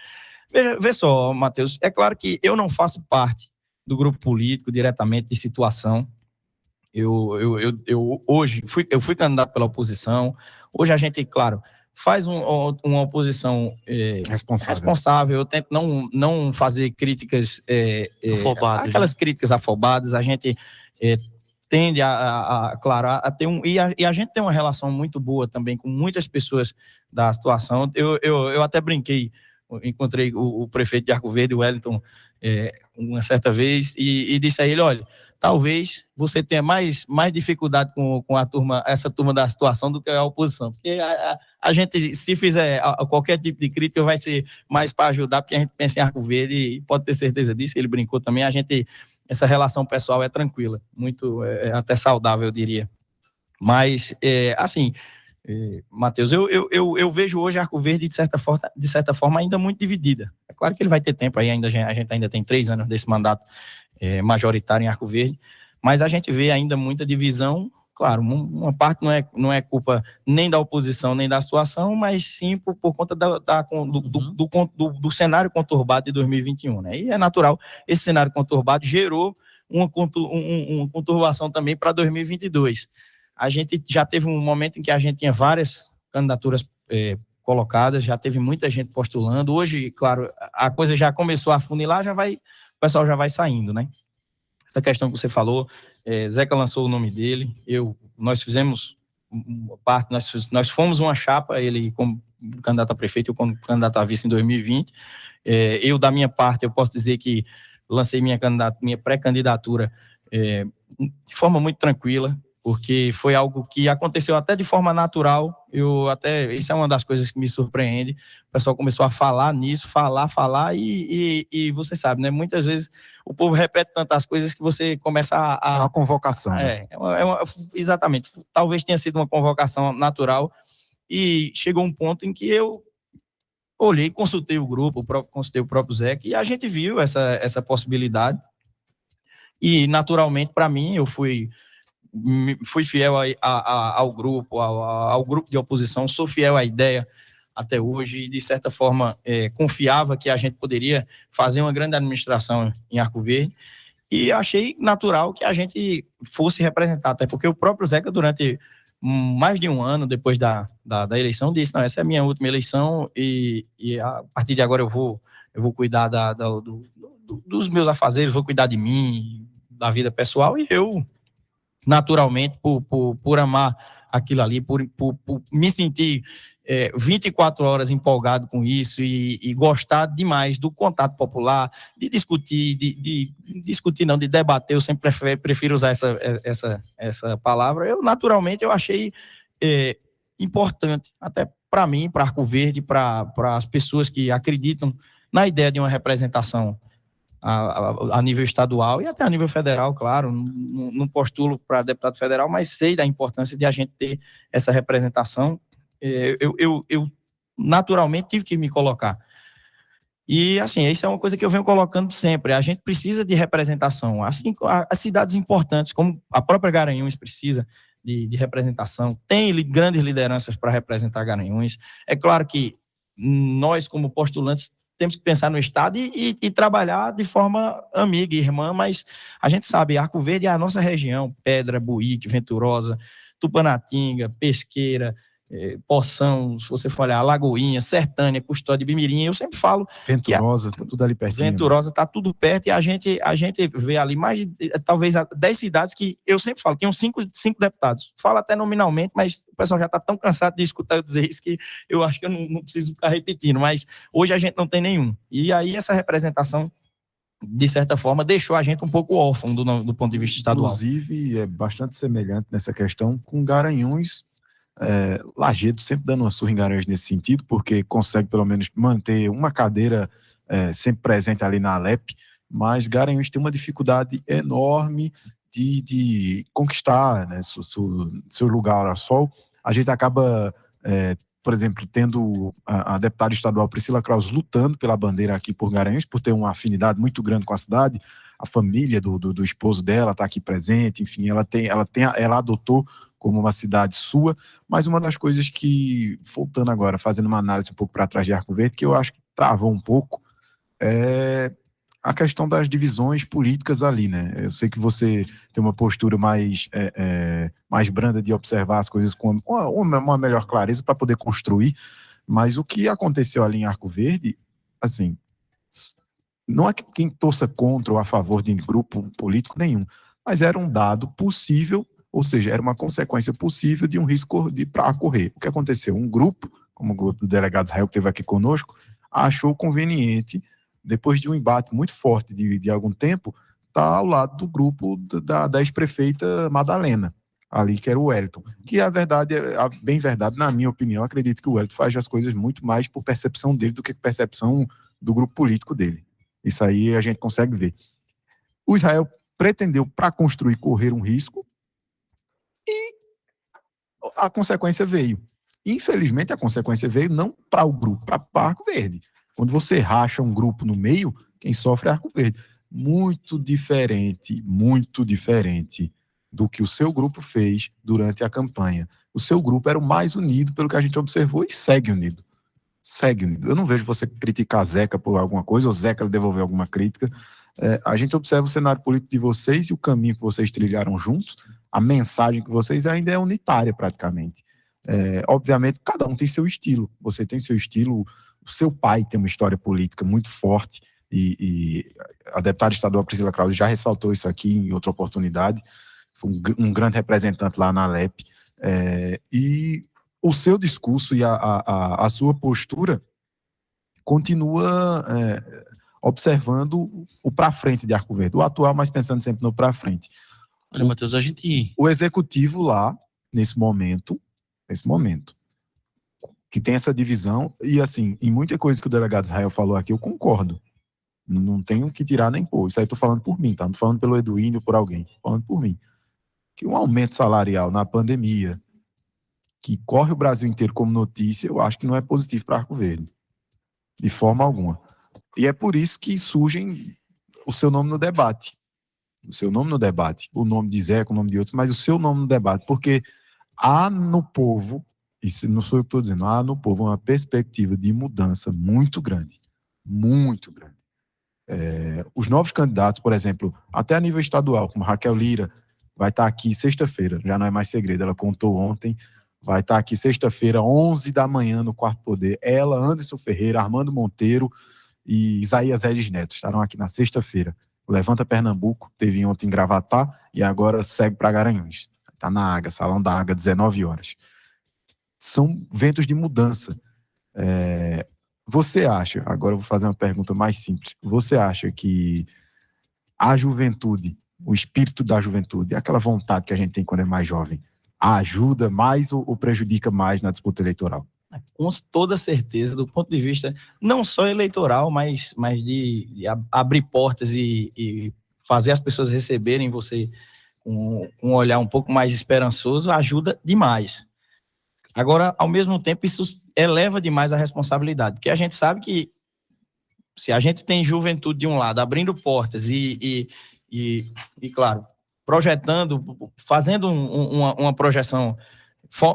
Vê só, Matheus, é claro que eu não faço parte do grupo político diretamente de situação, Eu hoje fui candidato pela oposição. Hoje a gente, claro, faz uma oposição responsável. Eu tento não fazer críticas, Afobadas, aquelas né? críticas afobadas. A gente tende claro, a ter e a gente tem uma relação muito boa também com muitas pessoas da situação. Eu até brinquei, encontrei o prefeito de Arco Verde, o Wellington, uma certa vez, e disse a ele: olha, talvez você tenha mais dificuldade com essa turma da situação do que a oposição, porque a gente, se fizer qualquer tipo de crítica, vai ser mais para ajudar, porque a gente pensa em Arco Verde, e pode ter certeza disso. Ele brincou também. Essa relação pessoal é tranquila, muito, até saudável, eu diria. Mas, assim, Matheus, eu vejo hoje Arco Verde, de certa forma, ainda muito dividida. É claro que ele vai ter tempo aí, a gente ainda tem 3 anos desse mandato majoritário em Arco Verde, mas a gente vê ainda muita divisão. Claro, uma parte não é culpa nem da oposição, nem da situação, mas sim por conta do cenário conturbado de 2021, né? E é natural, esse cenário conturbado gerou uma conturbação também para 2022. A gente já teve um momento em que a gente tinha várias candidaturas colocadas, já teve muita gente postulando. Hoje, claro, a coisa já começou a afunilar, o pessoal já vai saindo, né? Essa questão que você falou, Zeca lançou o nome dele, nós fizemos parte, nós fomos uma chapa, ele como candidato a prefeito, eu como candidato a vice em 2020. Eu, da minha parte, eu posso dizer que lancei minha pré-candidatura de forma muito tranquila, porque foi algo que aconteceu até de forma natural. Isso é uma das coisas que me surpreende. O pessoal começou a falar nisso, falar, e você sabe, né? Muitas vezes o povo repete tantas coisas que você começa É uma convocação, né? Exatamente. Talvez tenha sido uma convocação natural, e chegou um ponto em que eu olhei, consultei o grupo, consultei o próprio Zeca, e a gente viu essa possibilidade. E, naturalmente, para mim, eu fui fiel ao grupo, ao grupo de oposição, sou fiel à ideia até hoje, e de certa forma confiava que a gente poderia fazer uma grande administração em Arco Verde, e achei natural que a gente fosse representar, até porque o próprio Zeca, durante mais de um ano depois da eleição, disse: não, essa é a minha última eleição, e a partir de agora eu vou cuidar dos meus afazeres, vou cuidar de mim, da vida pessoal. E eu, naturalmente, por amar aquilo ali, por me sentir 24 horas empolgado com isso, e gostar demais do contato popular, de discutir, de debater. Eu sempre prefiro usar essa palavra. Naturalmente, eu achei importante, até para mim, para Arco Verde, para as pessoas que acreditam na ideia de uma representação a nível estadual e até a nível federal, claro. Não postulo para deputado federal, mas sei da importância de a gente ter essa representação. Eu naturalmente tive que me colocar. E, assim, isso é uma coisa que eu venho colocando sempre. A gente precisa de representação. Assim, as cidades importantes, como a própria Garanhuns, precisa de representação. Tem grandes lideranças para representar Garanhuns. É claro que nós, como postulantes, temos que pensar no Estado e trabalhar de forma amiga e irmã, mas a gente sabe, Arco Verde é a nossa região: Pedra, Buíque, Venturosa, Tupanatinga, Pesqueira, Poção, se você for olhar, Lagoinha, Sertânia, Custódia, Bimirim. Eu sempre falo Venturosa, tá tudo ali pertinho. Venturosa está tudo perto, e a gente vê ali mais de, talvez, 10 cidades que eu sempre falo, tinham 5 deputados. Falo até nominalmente, mas o pessoal já está tão cansado de escutar eu dizer isso que eu acho que eu não preciso ficar repetindo, mas hoje a gente não tem nenhum. E aí essa representação, de certa forma, deixou a gente um pouco órfão do ponto de vista estadual. Inclusive, é bastante semelhante nessa questão com Garanhuns. Lajedo sempre dando uma surra em Garanhuns nesse sentido, porque consegue pelo menos manter uma cadeira sempre presente ali na Alep, mas Garanhuns tem uma dificuldade enorme de conquistar, né, seu lugar ao sol. A gente acaba, por exemplo, tendo a deputada estadual Priscila Kraus lutando pela bandeira aqui por Garanhuns, por ter uma afinidade muito grande com a cidade. A família do esposo dela está aqui presente, enfim, ela adotou como uma cidade sua. Mas uma das coisas que, voltando agora, fazendo uma análise um pouco para trás de Arco Verde, que eu acho que travou um pouco, é a questão das divisões políticas ali, né? Eu sei que você tem uma postura mais branda de observar as coisas com uma melhor clareza para poder construir, mas o que aconteceu ali em Arco Verde, assim, não é que quem torça contra ou a favor de grupo político nenhum, mas era um dado possível, ou seja, era uma consequência possível de um risco para ocorrer. O que aconteceu? Um grupo, como o grupo do delegado Israel que esteve aqui conosco, achou conveniente, depois de um embate muito forte de algum tempo, estar ao lado do grupo da ex-prefeita Madalena, ali que era o Wellington. Que a verdade, bem verdade, na minha opinião, acredito que o Wellington faz as coisas muito mais por percepção dele do que percepção do grupo político dele. Isso aí a gente consegue ver. O Israel pretendeu, para construir, correr um risco e a consequência veio. Infelizmente, a consequência veio não para o grupo, para Arco Verde. Quando você racha um grupo no meio, quem sofre é Arco Verde. Muito diferente do que o seu grupo fez durante a campanha. O seu grupo era o mais unido, pelo que a gente observou, e segue unido. Eu não vejo você criticar a Zeca por alguma coisa, ou Zeca devolver alguma crítica. A gente observa o cenário político de vocês e o caminho que vocês trilharam juntos, a mensagem que vocês ainda é unitária praticamente. Obviamente, cada um tem seu estilo. Você tem seu estilo, o seu pai tem uma história política muito forte, e a deputada estadual Priscila Krause já ressaltou isso aqui em outra oportunidade, foi um grande representante lá na Alep, e o seu discurso e a sua postura continua observando o para frente de Arco Verde, o atual, mas pensando sempre no para frente. Olha, Matheus, o executivo lá, nesse momento, que tem essa divisão, e assim, em muita coisa que o delegado Israel falou aqui, eu concordo. Não tenho que tirar nem pôr. Isso aí eu tô falando por mim, tá? Não tô falando pelo Eduínio ou por alguém. Tô falando por mim. Que um aumento salarial na pandemia, que corre o Brasil inteiro como notícia, eu acho que não é positivo para Arco Verde. De forma alguma. E é por isso que surgem o seu nome no debate. O nome de Zeca, o nome de outros, mas o seu nome no debate. Porque há no povo, isso não sou eu que estou dizendo, há no povo uma perspectiva de mudança muito grande. Muito grande. Os novos candidatos, por exemplo, até a nível estadual, como Raquel Lira, vai estar aqui sexta-feira, já não é mais segredo, ela contou ontem, vai estar aqui sexta-feira, 11 da manhã, no Quarto Poder. Ela, Anderson Ferreira, Armando Monteiro e Isaías Regis Neto estarão aqui na sexta-feira. O Levanta Pernambuco teve ontem em Gravatá e agora segue para Garanhuns. Está na Água, Salão da Água, 19 horas. São ventos de mudança. Você acha, agora eu vou fazer uma pergunta mais simples, você acha que a juventude, o espírito da juventude, aquela vontade que a gente tem quando é mais jovem, ajuda mais ou prejudica mais na disputa eleitoral? Com toda certeza, do ponto de vista não só eleitoral, mas de abrir portas e fazer as pessoas receberem você com um olhar um pouco mais esperançoso, ajuda demais. Agora, ao mesmo tempo, isso eleva demais a responsabilidade, porque a gente sabe que se a gente tem juventude de um lado, abrindo portas e claro, projetando, fazendo uma projeção,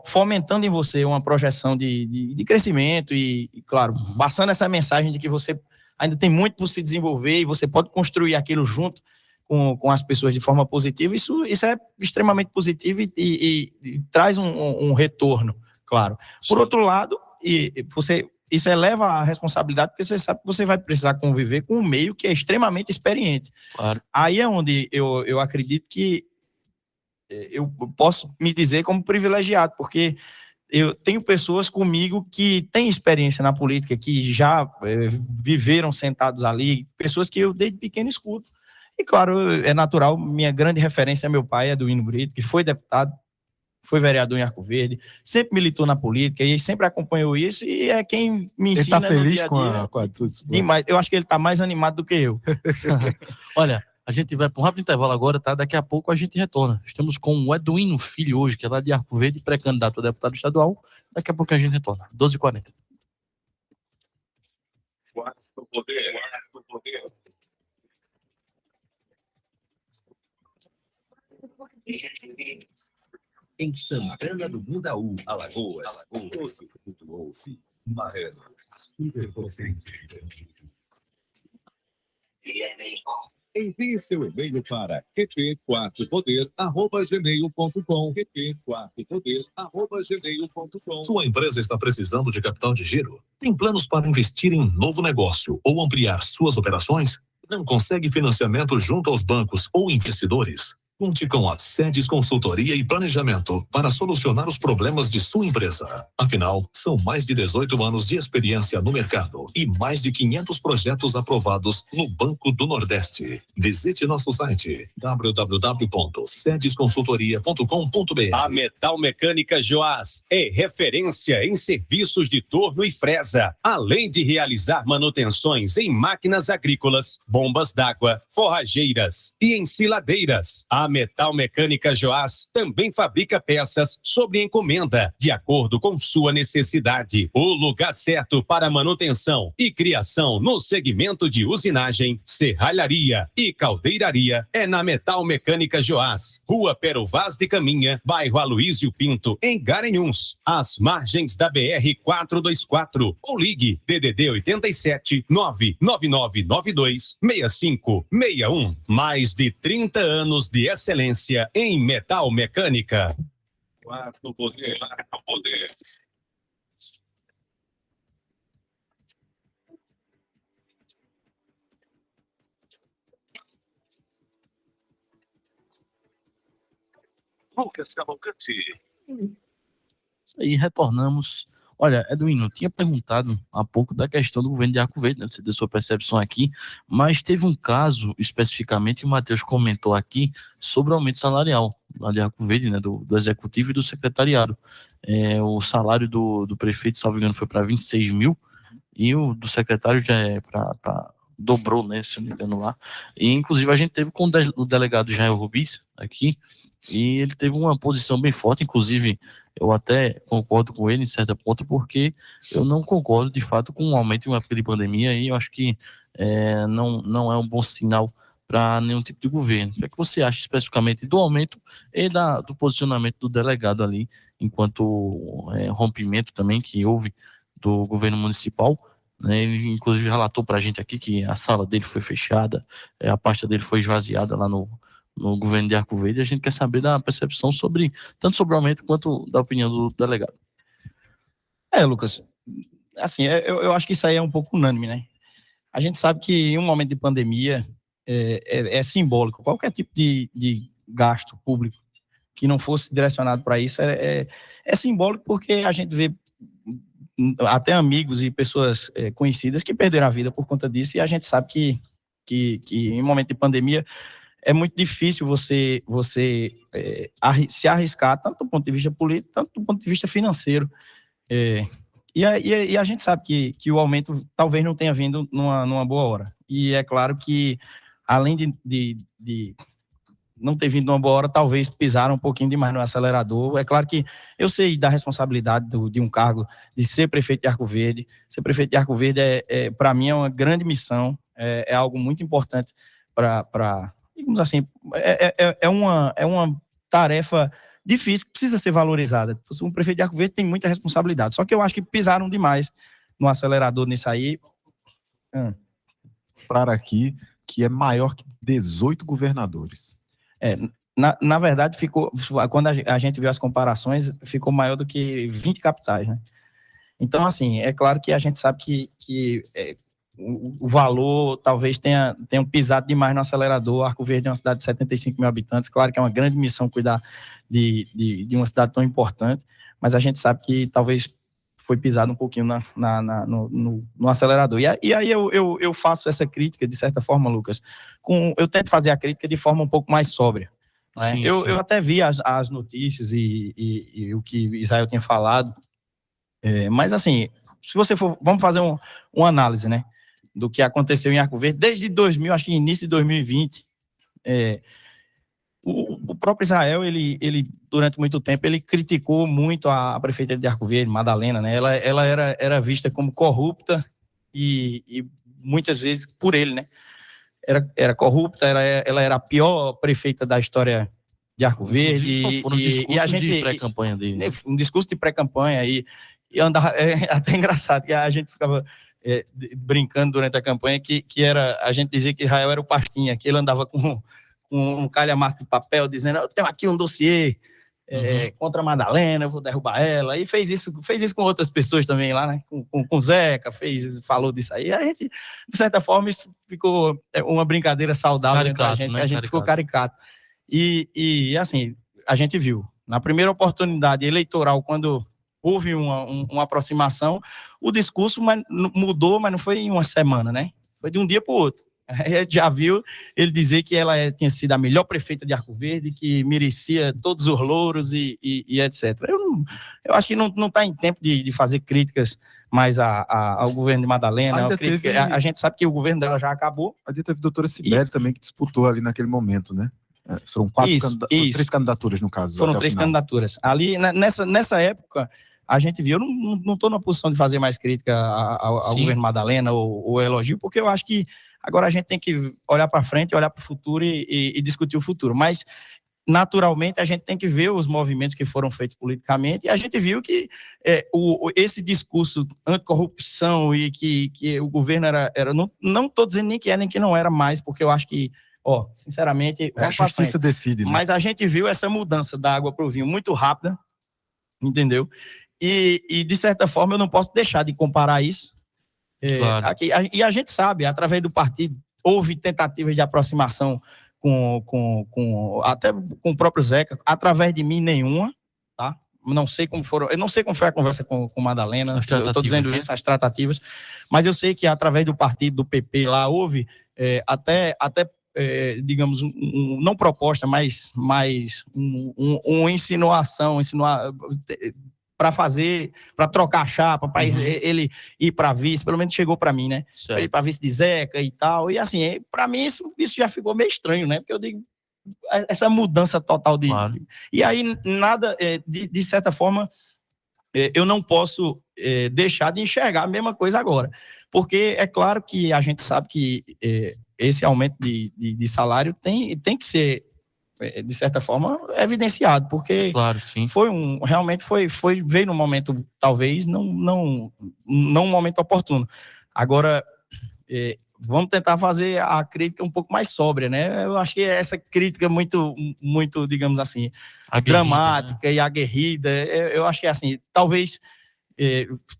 fomentando em você uma projeção de crescimento e, claro, passando essa mensagem de que você ainda tem muito por se desenvolver e você pode construir aquilo junto com as pessoas de forma positiva, isso é extremamente positivo e traz um retorno, claro. Por outro lado, isso eleva a responsabilidade, porque você sabe que você vai precisar conviver com um meio que é extremamente experiente. Claro. Aí é onde eu acredito que eu posso me dizer como privilegiado, porque eu tenho pessoas comigo que têm experiência na política, que já viveram sentados ali, pessoas que eu desde pequeno escuto. E, claro, é natural, minha grande referência é meu pai, Eduínio Brito, que foi deputado, foi vereador em Arco Verde, sempre militou na política e sempre acompanhou isso, e é quem me ensina. Ele está feliz no dia a dia, com a tudo isso? demais. Eu acho que ele está mais animado do que eu. Olha, a gente vai para um rápido intervalo agora, tá? Daqui a pouco a gente retorna. Estamos com o Eduínio Filho hoje, que é lá de Arco Verde, pré-candidato a deputado estadual. Daqui a pouco a gente retorna. 12h40. Quarto poder. Em Santana do Mundaú, Alagoas, todo mundo ouve. Marrero, superpotência. Envie seu e-mail para qp4poder@gmail.com. qp4poder@gmail.com. Sua empresa está precisando de capital de giro? Tem planos para investir em um novo negócio ou ampliar suas operações? Não consegue financiamento junto aos bancos ou investidores? Conte com a Sedes Consultoria e Planejamento para solucionar os problemas de sua empresa. Afinal, são mais de 18 anos de experiência no mercado e mais de 500 projetos aprovados no Banco do Nordeste. Visite nosso site www.sedesconsultoria.com.br. A Metal Mecânica Joás é referência em serviços de torno e fresa, além de realizar manutenções em máquinas agrícolas, bombas d'água, forrageiras e ensiladeiras. A Metal Mecânica Joás também fabrica peças sob encomenda, de acordo com sua necessidade. O lugar certo para manutenção e criação no segmento de usinagem, serralharia e caldeiraria é na Metal Mecânica Joás, Rua Pero Vaz de Caminha, bairro Aloísio Pinto, em Garanhuns, às margens da BR-424. Ou ligue DDD 87 99992 6561. Mais de 30 anos de excelência em metal mecânica. Quarto poder. Lucas Cavalcante. E retornamos. Olha, Eduino, tinha perguntado há pouco da questão do governo de Arco Verde, né? Você deu sua percepção aqui, mas teve um caso especificamente, o Matheus comentou aqui, sobre o aumento salarial lá de Arco Verde, né? Do executivo e do secretariado. O salário do prefeito, salvo engano, foi para 26 mil, e o do secretário já é para dobrou, né? Se não me engano lá. E inclusive a gente teve com o delegado Jair Rubis aqui, e ele teve uma posição bem forte, inclusive eu até concordo com ele em certo ponto, porque eu não concordo de fato com o aumento em uma época de pandemia, e eu acho que não é um bom sinal para nenhum tipo de governo. O que é que você acha especificamente do aumento e do posicionamento do delegado ali, enquanto rompimento também que houve do governo municipal, né? Ele inclusive relatou para a gente aqui que a sala dele foi fechada, a pasta dele foi esvaziada lá no governo de Arco Verde. A gente quer saber da percepção tanto sobre o aumento quanto da opinião do delegado. Lucas, assim, eu acho que isso aí é um pouco unânime, né? A gente sabe que em um momento de pandemia é simbólico. Qualquer tipo de gasto público que não fosse direcionado para isso é simbólico, porque a gente vê até amigos e pessoas conhecidas que perderam a vida por conta disso, e a gente sabe que em um momento de pandemia é muito difícil você se arriscar, tanto do ponto de vista político, tanto do ponto de vista financeiro. E a gente sabe que o aumento talvez não tenha vindo numa boa hora. E é claro que, além de não ter vindo numa boa hora, talvez pisaram um pouquinho demais no acelerador. É claro que eu sei da responsabilidade de um cargo de ser prefeito de Arco Verde. Ser prefeito de Arco Verde, para mim, é uma grande missão, é algo muito importante para digamos assim, é uma tarefa difícil que precisa ser valorizada. Um prefeito de Arco Verde tem muita responsabilidade, só que eu acho que pisaram demais no acelerador nisso aí. Para aqui, que é maior que 18 governadores. Na verdade, quando a gente viu as comparações, ficou maior do que 20 capitais, né? Então, assim, é claro que a gente sabe que o valor talvez tenham pisado demais no acelerador. Arco Verde é uma cidade de 75 mil habitantes, claro que é uma grande missão cuidar de uma cidade tão importante, mas a gente sabe que talvez foi pisado um pouquinho no acelerador. E aí eu faço essa crítica, de certa forma, Lucas, eu tento fazer a crítica de forma um pouco mais sóbria. Né? Sim, eu até vi as notícias e o que Israel tinha falado, mas assim, se você for, vamos fazer uma análise, né, do que aconteceu em Arco Verde desde 2000, acho que início de 2020. O próprio Israel, ele durante muito tempo, ele criticou muito a prefeita de Arco Verde, Madalena, né? Ela era vista como corrupta e muitas vezes por ele, né? Era corrupta, ela era a pior prefeita da história de Arco Verde. E a gente de pré-campanha dele. Um discurso de pré-campanha e andava, até engraçado, que a gente ficava brincando durante a campanha, que era, a gente dizia que Israel era o pastinha, que ele andava com um calhamaço de papel, dizendo, eu tenho aqui um dossiê contra a Madalena, eu vou derrubar ela, e fez isso com outras pessoas também lá, né, com Zeca, falou disso aí, a gente, de certa forma, isso ficou uma brincadeira saudável entre a gente, né? A gente ficou caricato. E assim, a gente viu, na primeira oportunidade eleitoral, quando houve uma aproximação, o discurso mudou, mas não foi em uma semana, né? Foi de um dia para o outro. A gente já viu ele dizer que ela tinha sido a melhor prefeita de Arco Verde, que merecia todos os louros e etc. Eu acho que não está em tempo de fazer críticas mais ao governo de Madalena. A gente sabe que o governo dela já acabou. A teve a doutora Sibeli também, que disputou ali naquele momento, né? São três candidaturas, no caso. Foram 3 candidaturas. Ali, nessa época, a gente viu, eu não estou na posição de fazer mais crítica ao governo Madalena ou elogio, porque eu acho que agora a gente tem que olhar para frente, olhar para o futuro e discutir o futuro. Mas, naturalmente, a gente tem que ver os movimentos que foram feitos politicamente, e a gente viu que esse discurso anticorrupção e que o governo era não estou dizendo nem que é nem que não era mais, porque eu acho que, sinceramente... A justiça decide, né? Mas a gente viu essa mudança da água para o vinho muito rápida, entendeu? E, de certa forma, eu não posso deixar de comparar isso. Claro. E a gente sabe, através do partido, houve tentativas de aproximação até com o próprio Zeca, através de mim nenhuma, tá? Não sei como foram, eu não sei como foi a conversa com Madalena, eu estou dizendo isso, as tratativas, mas eu sei que através do partido, do PP lá, houve até digamos, não proposta, mas uma insinuação, para trocar a chapa, para ele ir para vice, pelo menos chegou para mim, né? Para ir para vice de Zeca e tal. E assim, para mim isso já ficou meio estranho, né? Porque eu digo, essa mudança total de. Claro. E aí, nada, de certa forma, eu não posso deixar de enxergar a mesma coisa agora. Porque é claro que a gente sabe que esse aumento de salário tem que ser, de certa forma, evidenciado, porque claro, sim. Realmente veio num momento, talvez, não um momento oportuno. Agora, vamos tentar fazer a crítica um pouco mais sóbria, né? Eu acho que essa crítica muito, digamos assim, dramática, né? E aguerrida, eu acho que, assim, talvez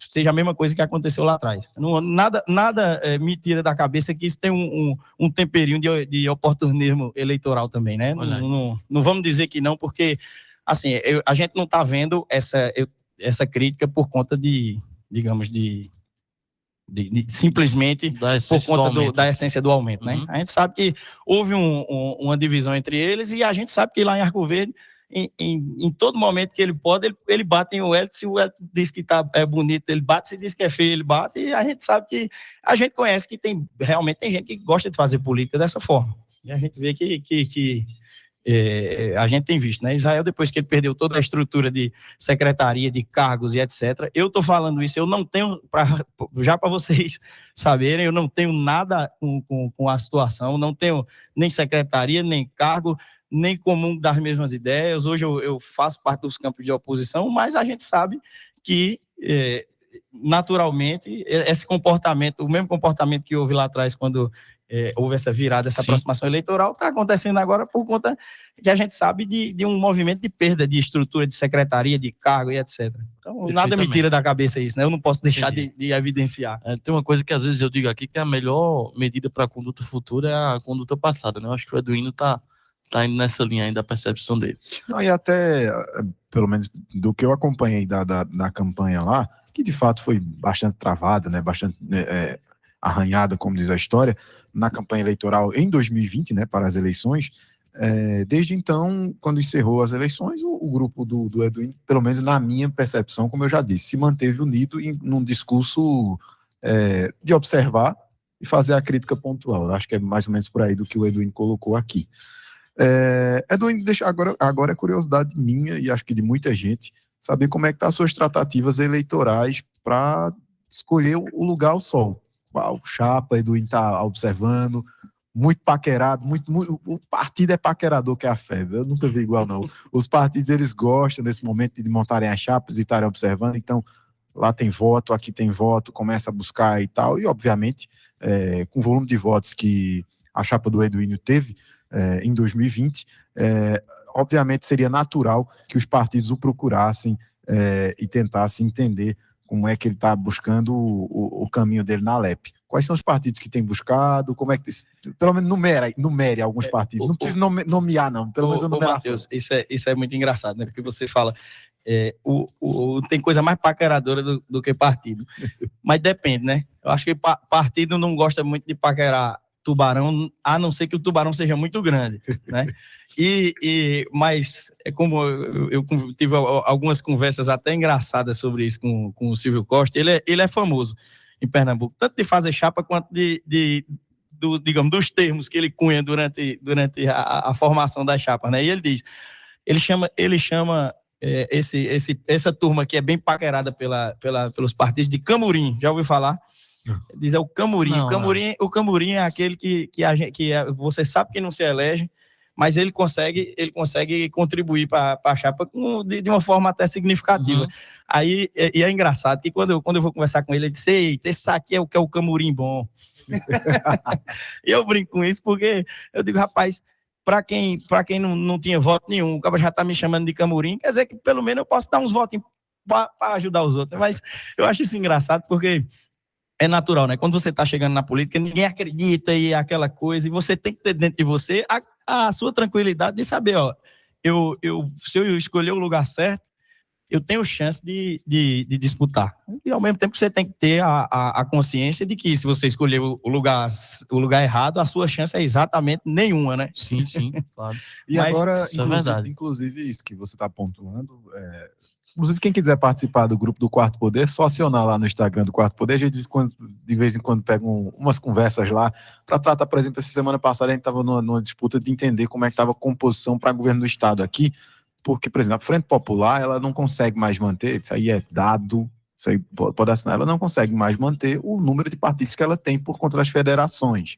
seja a mesma coisa que aconteceu lá atrás. Nada me tira da cabeça que isso tem um temperinho de oportunismo eleitoral também, né? Não vamos dizer que não, porque assim, a gente não está vendo essa crítica por conta digamos, simplesmente por conta da essência do aumento, né? A gente sabe que houve uma divisão entre eles, e a gente sabe que lá em Arco Verde, em todo momento que ele pode, ele bate em Wellington. Se o Wellington diz que é bonito, ele bate. Se diz que é feio, ele bate. E a gente sabe que, a gente conhece que realmente tem gente que gosta de fazer política dessa forma. E a gente vê que a gente tem visto, né? Israel, depois que ele perdeu toda a estrutura de secretaria, de cargos e etc. Eu estou falando isso, eu não tenho, já para vocês saberem, eu não tenho nada com a situação, não tenho nem secretaria, nem cargo, nem comum das mesmas ideias. Hoje eu faço parte dos campos de oposição, mas a gente sabe que, naturalmente, esse comportamento, o mesmo comportamento que houve lá atrás, quando houve essa virada, essa aproximação eleitoral, está acontecendo agora por conta que a gente sabe de um movimento de perda de estrutura, de secretaria, de cargo e etc. Então, nada me tira da cabeça isso, né? Eu não posso deixar de evidenciar. Tem uma coisa que às vezes eu digo aqui, que a melhor medida para a conduta futura é a conduta passada, né? Eu acho que o Eduino está indo nessa linha ainda, da percepção dele. Não, e até, pelo menos do que eu acompanhei da campanha lá, que de fato foi bastante travada, né, bastante arranhada, como diz a história, na campanha eleitoral em 2020, né, para as eleições. Desde então, quando encerrou as eleições, o grupo do Eduino, pelo menos na minha percepção, como eu já disse, se manteve unido num discurso de observar e fazer a crítica pontual. Eu acho que é mais ou menos por aí do que o Eduino colocou aqui. Eduino, agora é curiosidade minha e acho que de muita gente saber como é que tá as suas tratativas eleitorais para escolher o lugar ao sol. Qual chapa Eduino está observando? Muito paquerado, o partido é paquerador que é a fé, eu nunca vi igual não. Os partidos, eles gostam nesse momento de montarem as chapas e estarem observando, então lá tem voto, aqui tem voto, começa a buscar e tal, e obviamente, com o volume de votos que a chapa do Eduínio teve em 2020, obviamente seria natural que os partidos o procurassem e tentassem entender como é que ele está buscando o caminho dele na Alep. Quais são os partidos que tem buscado? Como é que pelo menos numere alguns partidos. Não precisa nomear, não. Pelo menos a numeração. Matheus, isso é muito engraçado, né? Porque você fala, tem coisa mais paqueradora do que partido. Mas depende, né? Eu acho que partido não gosta muito de paquerar tubarão, a não ser que o tubarão seja muito grande, né? Mas é como eu tive algumas conversas até engraçadas sobre isso com o Silvio Costa. Ele é famoso em Pernambuco, tanto de fazer chapa quanto digamos, dos termos que ele cunha durante a formação da chapa, né? E ele diz, ele chama essa turma que é bem paquerada pelos partidos de Camurim. Já ouviu falar? Diz o Camurim. Não, O Camurim é aquele que você sabe que não se elege, mas ele consegue contribuir para a chapa de uma forma até significativa. Uhum. Aí, e é engraçado que quando eu vou conversar com ele disse, eita, esse aqui é o que é o Camurim bom. E eu brinco com isso porque eu digo, rapaz, para quem não tinha voto nenhum, o cara já está me chamando de Camurim, quer dizer que pelo menos eu posso dar uns votos para ajudar os outros. Mas eu acho isso engraçado porque é natural, né? Quando você está chegando na política, ninguém acredita e aquela coisa, e você tem que ter dentro de você a sua tranquilidade de saber, ó, se eu escolher o lugar certo, eu tenho chance de disputar. E ao mesmo tempo você tem que ter a consciência de que se você escolher o lugar errado, a sua chance é exatamente nenhuma, né? Sim, claro. E Mas agora, isso é verdade. inclusive isso que você está pontuando, inclusive quem quiser participar do grupo do Quarto Poder, é só acionar lá no Instagram do Quarto Poder. A gente de vez em quando pega umas conversas lá para tratar, por exemplo, essa semana passada a gente estava numa disputa de entender como é que estava a composição para governo do estado aqui, porque, por exemplo, a Frente Popular, ela não consegue mais manter, isso aí é dado, isso aí pode assinar, ela não consegue mais manter o número de partidos que ela tem por conta das federações.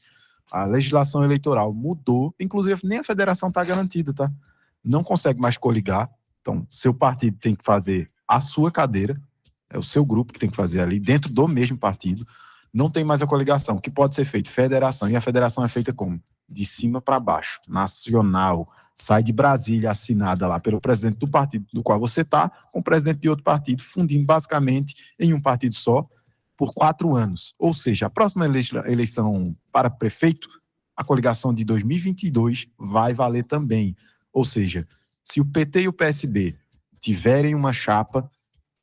A legislação eleitoral mudou, inclusive nem a federação está garantida, tá? Não consegue mais coligar. Então, seu partido tem que fazer a sua cadeira, é o seu grupo que tem que fazer ali, dentro do mesmo partido. Não tem mais a coligação, que pode ser feito federação, e a federação é feita como? De cima para baixo, nacional, sai de Brasília, assinada lá pelo presidente do partido do qual você está, com o presidente de outro partido, fundindo basicamente em um partido só, por 4 anos. Ou seja, a próxima eleição para prefeito, a coligação de 2022 vai valer também. Ou seja, se o PT e o PSB tiverem uma chapa,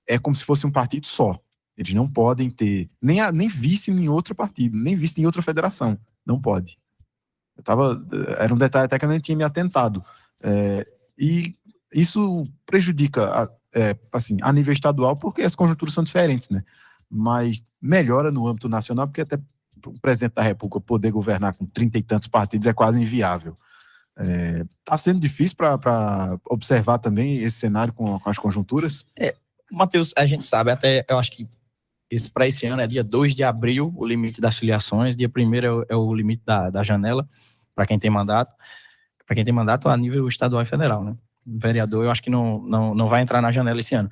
é como se fosse um partido só. Eles não podem ter nem vice em outro partido, nem vice em outra federação. Não pode. Era um detalhe até que eu nem tinha me atentado. E isso prejudica assim, a nível estadual, porque as conjunturas são diferentes, né? Mas melhora no âmbito nacional, porque até o presidente da República poder governar com 30 e tantos partidos é quase inviável. Está sendo difícil para observar também esse cenário com as conjunturas? Matheus, a gente sabe, até eu acho que para esse ano é dia 2 de abril o limite das filiações, dia 1º é o limite da janela para quem tem mandato. Para quem tem mandato a nível estadual e federal, né? O vereador eu acho que não vai entrar na janela esse ano.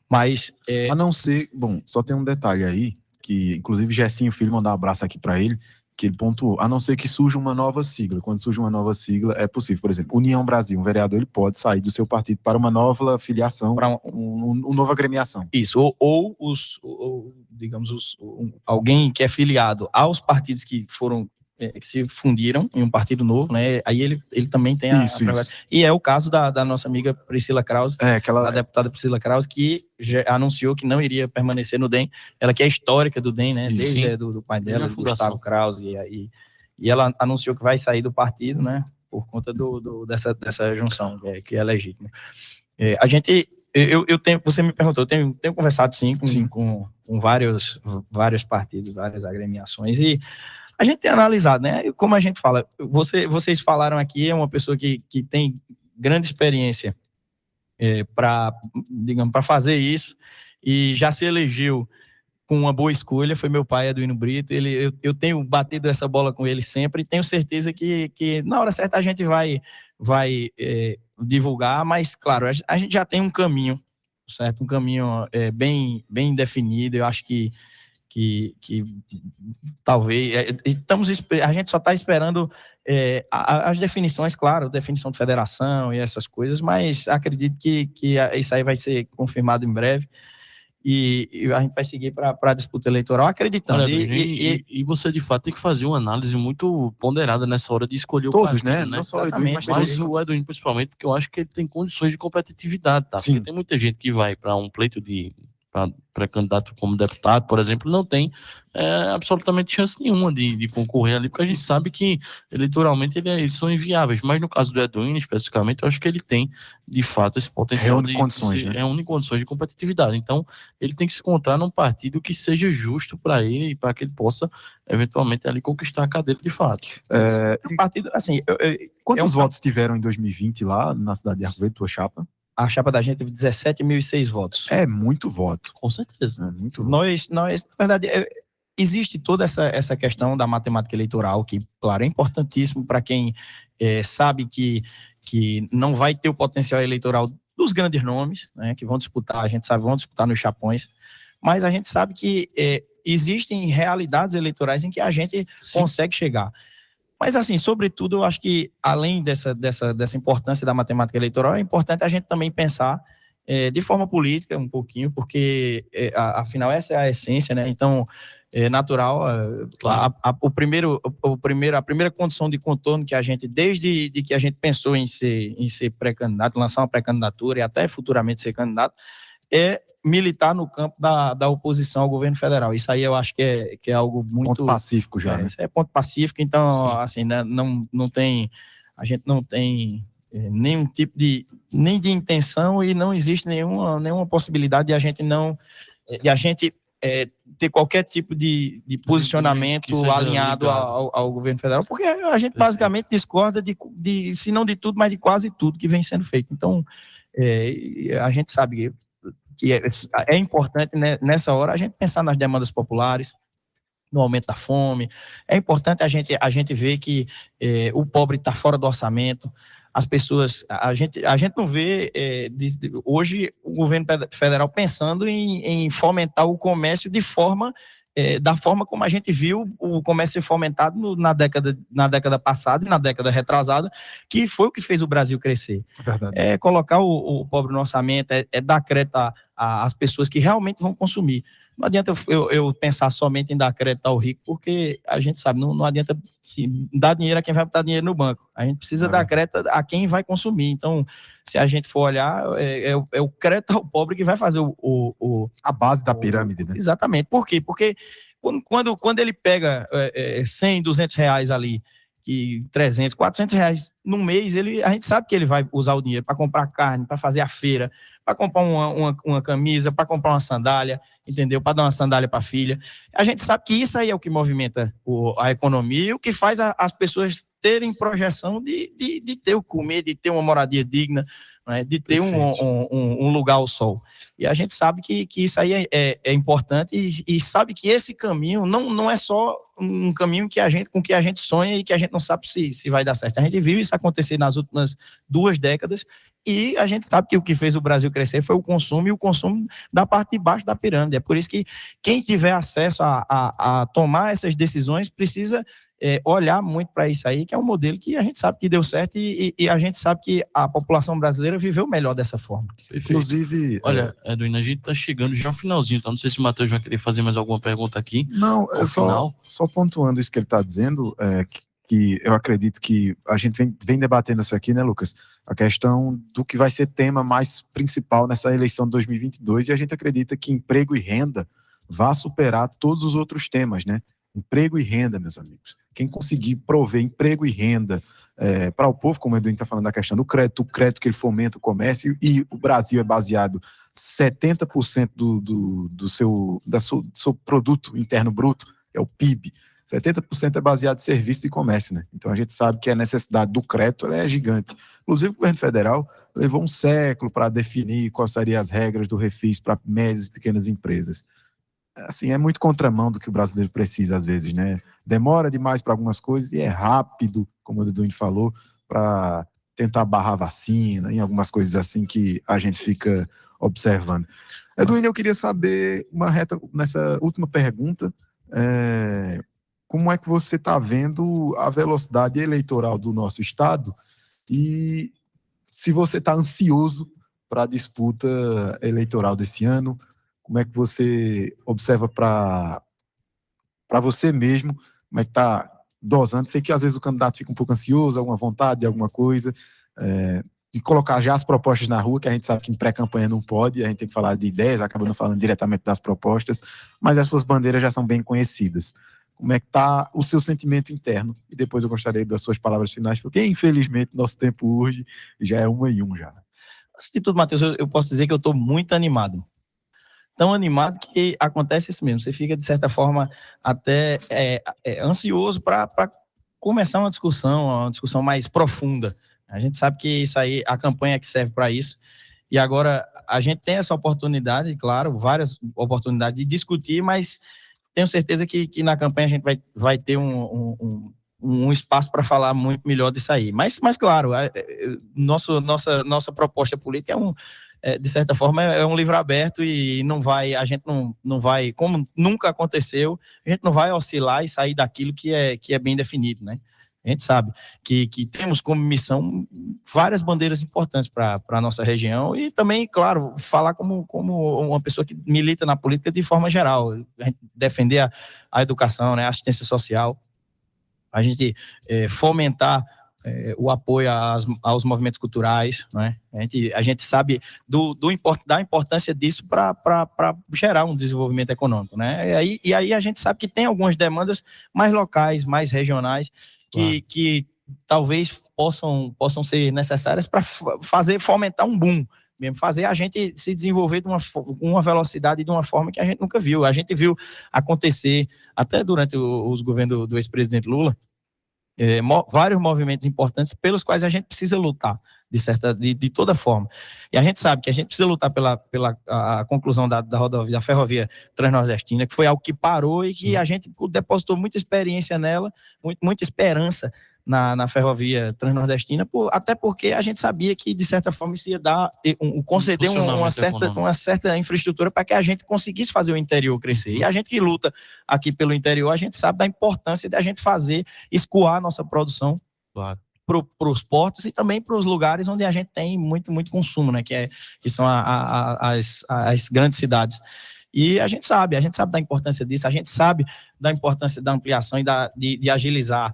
Mas a não ser, bom, só tem um detalhe aí, que inclusive Gessinho Filho mandar um abraço aqui para ele, que ele pontuou, a não ser que surja uma nova sigla. Quando surge uma nova sigla, é possível. Por exemplo, União Brasil, um vereador ele pode sair do seu partido para uma nova filiação, para uma nova agremiação. Isso, ou alguém que é filiado aos partidos que foram que se fundiram em um partido novo, né? Aí ele também tem isso. E é o caso da nossa amiga Priscila Krause, a deputada Priscila Krause, que já anunciou que não iria permanecer no DEM. Ela que é histórica do DEM, né? Desde do pai dela, do Gustavo Krause, e ela anunciou que vai sair do partido, né? Por conta dessa junção, que é legítima. A gente, eu tenho, você me perguntou, eu tenho conversado sim com vários partidos, várias agremiações, e a gente tem analisado, né? Como a gente fala, vocês falaram aqui, é uma pessoa que tem grande experiência para fazer isso, e já se elegeu com uma boa escolha, foi meu pai, Eduínio Brito. Eu tenho batido essa bola com ele sempre, e tenho certeza que na hora certa a gente vai divulgar, mas claro, a gente já tem um caminho certo? Um caminho bem definido. Eu acho que talvez a gente só está esperando as definições, claro, definição de federação e essas coisas, mas acredito que isso aí vai ser confirmado em breve e a gente vai seguir para a disputa eleitoral acreditando. Olha, e você de fato tem que fazer uma análise muito ponderada nessa hora de escolher Todos, o partido, né? Não só o Edwin, mas Mas todos. o Edwin principalmente, porque eu acho que ele tem condições de competitividade, tá? Sim. Porque tem muita gente que vai para um pleito de pré-candidato como deputado, por exemplo, não tem absolutamente chance nenhuma de concorrer ali, porque a gente sabe que eleitoralmente eles são inviáveis, mas no caso do Edwin, especificamente, eu acho que ele tem, de fato, esse potencial Reúne condições, né? reúne condições de competitividade. Então, ele tem que se encontrar num partido que seja justo para ele e para que ele possa, eventualmente, ali conquistar a cadeira de fato. Um partido, assim, Quantos votos tiveram em 2020 lá na cidade de Arco Verde, tua chapa? a chapa da gente teve 17.006 votos. É muito voto. Com certeza. É muito voto. Nós, na verdade, existe toda essa questão da matemática eleitoral, que, claro, é importantíssimo para quem sabe que não vai ter o potencial eleitoral dos grandes nomes, né, que vão disputar, a gente sabe, vão disputar nos chapões, mas a gente sabe que existem realidades eleitorais em que a gente consegue chegar. Mas, assim, sobretudo, eu acho que, além dessa importância da matemática eleitoral, é importante a gente também pensar de forma política um pouquinho, porque, afinal, essa é a essência, né? Então, é natural, claro. A primeira condição de contorno que a gente, desde que a gente pensou em ser pré-candidato, lançar uma pré-candidatura e até futuramente ser candidato, é militar no campo da oposição ao governo federal. Isso aí eu acho que é algo muito... Ponto pacífico já, né? Isso é ponto pacífico, então, assim, né, não tem... A gente não tem nenhum tipo nem de intenção e não existe nenhuma possibilidade de a gente ter qualquer tipo de posicionamento alinhado ao governo federal, porque a gente basicamente discorda se não de tudo, mas de quase tudo que vem sendo feito. Então, a gente sabe que é importante, né, nessa hora a gente pensar nas demandas populares, no aumento da fome. É importante a gente ver que o pobre está fora do orçamento. As pessoas, a gente não vê hoje o governo federal pensando em fomentar o comércio da forma como a gente viu o comércio ser fomentado na década passada e na década retrasada, que foi o que fez o Brasil crescer. Verdade. Colocar o pobre no orçamento, dar crédito às pessoas que realmente vão consumir. Não adianta eu pensar somente em dar crédito ao rico, porque a gente sabe, não adianta dar dinheiro a quem vai botar dinheiro no banco. A gente precisa dar crédito a quem vai consumir. Então, se a gente for olhar, é o crédito ao pobre que vai fazer a base da pirâmide, né? Exatamente. Por quê? Porque quando ele pega 100, 200 reais ali, 300, 400 reais no mês, a gente sabe que ele vai usar o dinheiro para comprar carne, para fazer a feira, para comprar uma camisa, para comprar uma sandália, entendeu? Para dar uma sandália para a filha. A gente sabe que isso aí é o que movimenta a economia e o que faz as pessoas terem projeção de ter o comer, de ter uma moradia digna, né? De ter um lugar ao sol. E a gente sabe que isso aí é importante e sabe que esse caminho não é só um caminho com que a gente sonha e que a gente não sabe se vai dar certo. A gente viu isso acontecer nas últimas 2 décadas e a gente sabe que o que fez o Brasil crescer foi o consumo, e o consumo da parte de baixo da pirâmide. É por isso que quem tiver acesso a tomar essas decisões precisa olhar muito para isso aí, que é um modelo que a gente sabe que deu certo e a gente sabe que a população brasileira viveu melhor dessa forma. Perfeito. Inclusive... Olha, Edwin, a gente está chegando já ao finalzinho, tá? Não sei se o Matheus vai querer fazer mais alguma pergunta aqui. Não, só pontuando isso que ele está dizendo, que eu acredito que a gente vem debatendo isso aqui, né, Lucas? A questão do que vai ser tema mais principal nessa eleição de 2022, e a gente acredita que emprego e renda vai superar todos os outros temas, né? Emprego e renda, meus amigos. Quem conseguir prover emprego e renda para o povo, como o Edwin está falando da questão do crédito, o crédito que ele fomenta o comércio, e o Brasil é baseado 70% do seu produto interno bruto, que é o PIB, 70% é baseado em serviço e comércio, né? Então a gente sabe que a necessidade do crédito é gigante. Inclusive o governo federal levou um século para definir quais seriam as regras do refis para médias e pequenas empresas. Assim, é muito contramão do que o brasileiro precisa às vezes, né? Demora demais para algumas coisas e é rápido, como o Edwin falou, para tentar barrar a vacina, em algumas coisas assim que a gente fica observando. Edwin, eu queria saber, nessa última pergunta, como é que você está vendo a velocidade eleitoral do nosso estado e se você está ansioso para a disputa eleitoral desse ano, como é que você observa para você mesmo, como é que está dosando? Sei que às vezes o candidato fica um pouco ansioso, alguma vontade de alguma coisa, e colocar já as propostas na rua, que a gente sabe que em pré-campanha não pode, a gente tem que falar de ideias, acabando falando diretamente das propostas, mas as suas bandeiras já são bem conhecidas. Como é que está o seu sentimento interno? E depois eu gostaria das suas palavras finais, porque infelizmente nosso tempo urge, já é 1-1 já. Antes de tudo, Matheus, eu posso dizer que eu estou muito animado. Tão animado que acontece isso mesmo. Você fica, de certa forma, até ansioso para começar uma discussão mais profunda. A gente sabe que isso aí, a campanha é que serve para isso. E agora a gente tem essa oportunidade, claro, várias oportunidades de discutir, mas tenho certeza que na campanha a gente vai ter um espaço para falar muito melhor disso aí. Mas claro, nossa proposta política de certa forma, é um livro aberto e a gente não vai, como nunca aconteceu, a gente não vai oscilar e sair daquilo que é bem definido, né? A gente sabe que temos como missão várias bandeiras importantes para a nossa região e também, claro, falar como uma pessoa que milita na política de forma geral, a gente defender a educação, né, a assistência social, a gente fomentar o apoio aos movimentos culturais, né? A gente sabe da importância disso para gerar um desenvolvimento econômico, né? E aí a gente sabe que tem algumas demandas mais locais, mais regionais, que talvez possam ser necessárias para fomentar um boom, mesmo fazer a gente se desenvolver com uma velocidade e de uma forma que a gente nunca viu. A gente viu acontecer, até durante os governos do ex-presidente Lula, vários movimentos importantes pelos quais a gente precisa lutar de toda forma. E a gente sabe que a gente precisa lutar pela a conclusão da ferrovia transnordestina, que foi algo que parou e que a gente depositou muita experiência nela, muita esperança na ferrovia transnordestina, até porque a gente sabia que, de certa forma, isso ia dar, conceder uma certa infraestrutura para que a gente conseguisse fazer o interior crescer. E a gente que luta aqui pelo interior, a gente sabe da importância de a gente escoar a nossa produção para os portos e também para os lugares onde a gente tem muito consumo, né, que são as grandes cidades. E a gente sabe da importância disso, a gente sabe da importância da ampliação e de agilizar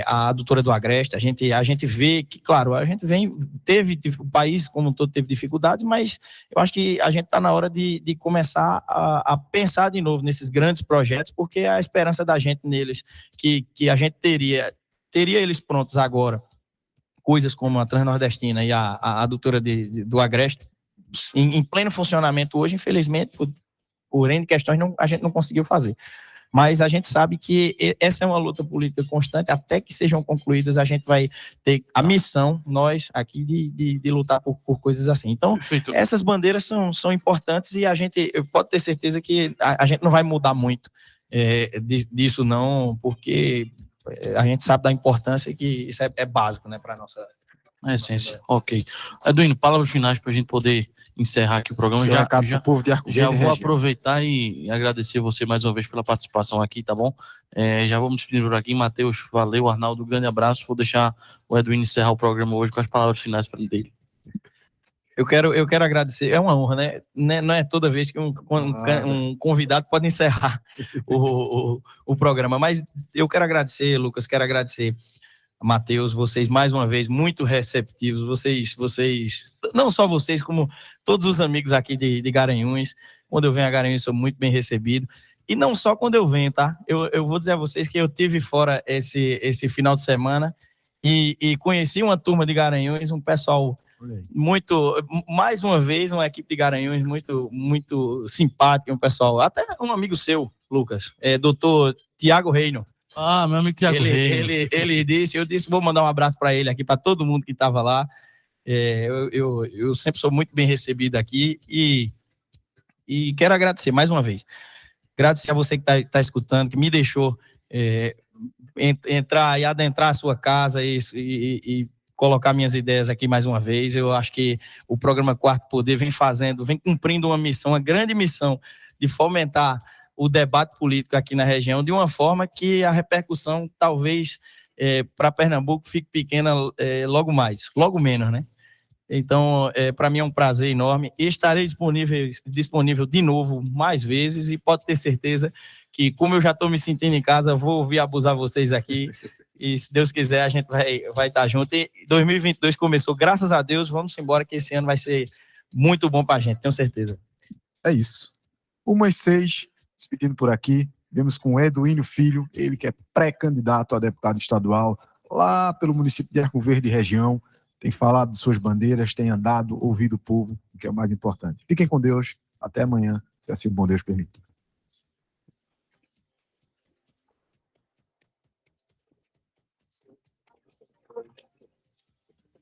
a adutora do Agreste. A gente vê que, claro, o país como um todo teve dificuldades, mas eu acho que a gente está na hora de começar a pensar de novo nesses grandes projetos, porque a esperança da gente neles, que a gente teria eles prontos agora, coisas como a Transnordestina e a adutora do Agreste, em pleno funcionamento hoje, infelizmente, por N questões, a gente não conseguiu fazer. Mas a gente sabe que essa é uma luta política constante, até que sejam concluídas, a gente vai ter a missão, nós aqui, de lutar por coisas assim. Então, essas bandeiras são importantes e eu posso ter certeza que a gente não vai mudar muito disso não, porque a gente sabe da importância que isso é básico, né, para a nossa essência. Ok. Edwin, palavras finais para a gente poder encerrar aqui o programa. Já vou aproveitar e agradecer você mais uma vez pela participação aqui, tá bom? Já vamos despedir por aqui. Matheus, valeu. Arnaldo, grande abraço. Vou deixar o Edwin encerrar o programa hoje com as palavras finais para dele. Eu quero agradecer, é uma honra, né? Não é toda vez que um convidado pode encerrar o programa, mas eu quero agradecer, Lucas, Matheus, vocês mais uma vez muito receptivos, vocês, não só vocês, como todos os amigos aqui de Garanhuns. Quando eu venho a Garanhuns, sou muito bem recebido, e não só quando eu venho, tá? Eu vou dizer a vocês que eu tive fora esse final de semana e conheci uma turma de Garanhuns, um pessoal mais uma vez, uma equipe de Garanhuns muito simpática, um pessoal, até um amigo seu, Lucas, doutor Tiago Reino. Ah, meu amigo Tiago Reino. Ele disse, vou mandar um abraço para ele aqui, para todo mundo que estava lá. Eu sempre sou muito bem recebido aqui e quero agradecer mais uma vez. Agradecer a você que está escutando, que me deixou entrar e adentrar a sua casa e colocar minhas ideias aqui mais uma vez. Eu acho que o programa Quarto Poder vem cumprindo uma missão, uma grande missão de fomentar o debate político aqui na região de uma forma que a repercussão talvez para Pernambuco fique pequena logo menos, né? Então, para mim é um prazer enorme. Estarei disponível de novo mais vezes e pode ter certeza que, como eu já estou me sentindo em casa, vou ouvir abusar vocês aqui e, se Deus quiser, a gente vai estar junto. E 2022 começou, graças a Deus, vamos embora que esse ano vai ser muito bom para a gente, tenho certeza. É isso. 1h06, despedindo por aqui, vemos com Eduínio Filho, ele que é pré-candidato a deputado estadual, lá pelo município de Arco Verde região, tem falado de suas bandeiras, tem andado, ouvido o povo, o que é o mais importante. Fiquem com Deus, até amanhã, se assim o bom Deus permitir.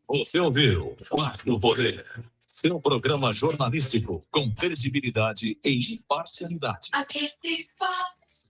Você ouviu Quarto Poder, seu programa jornalístico com credibilidade e imparcialidade. Aqui se faz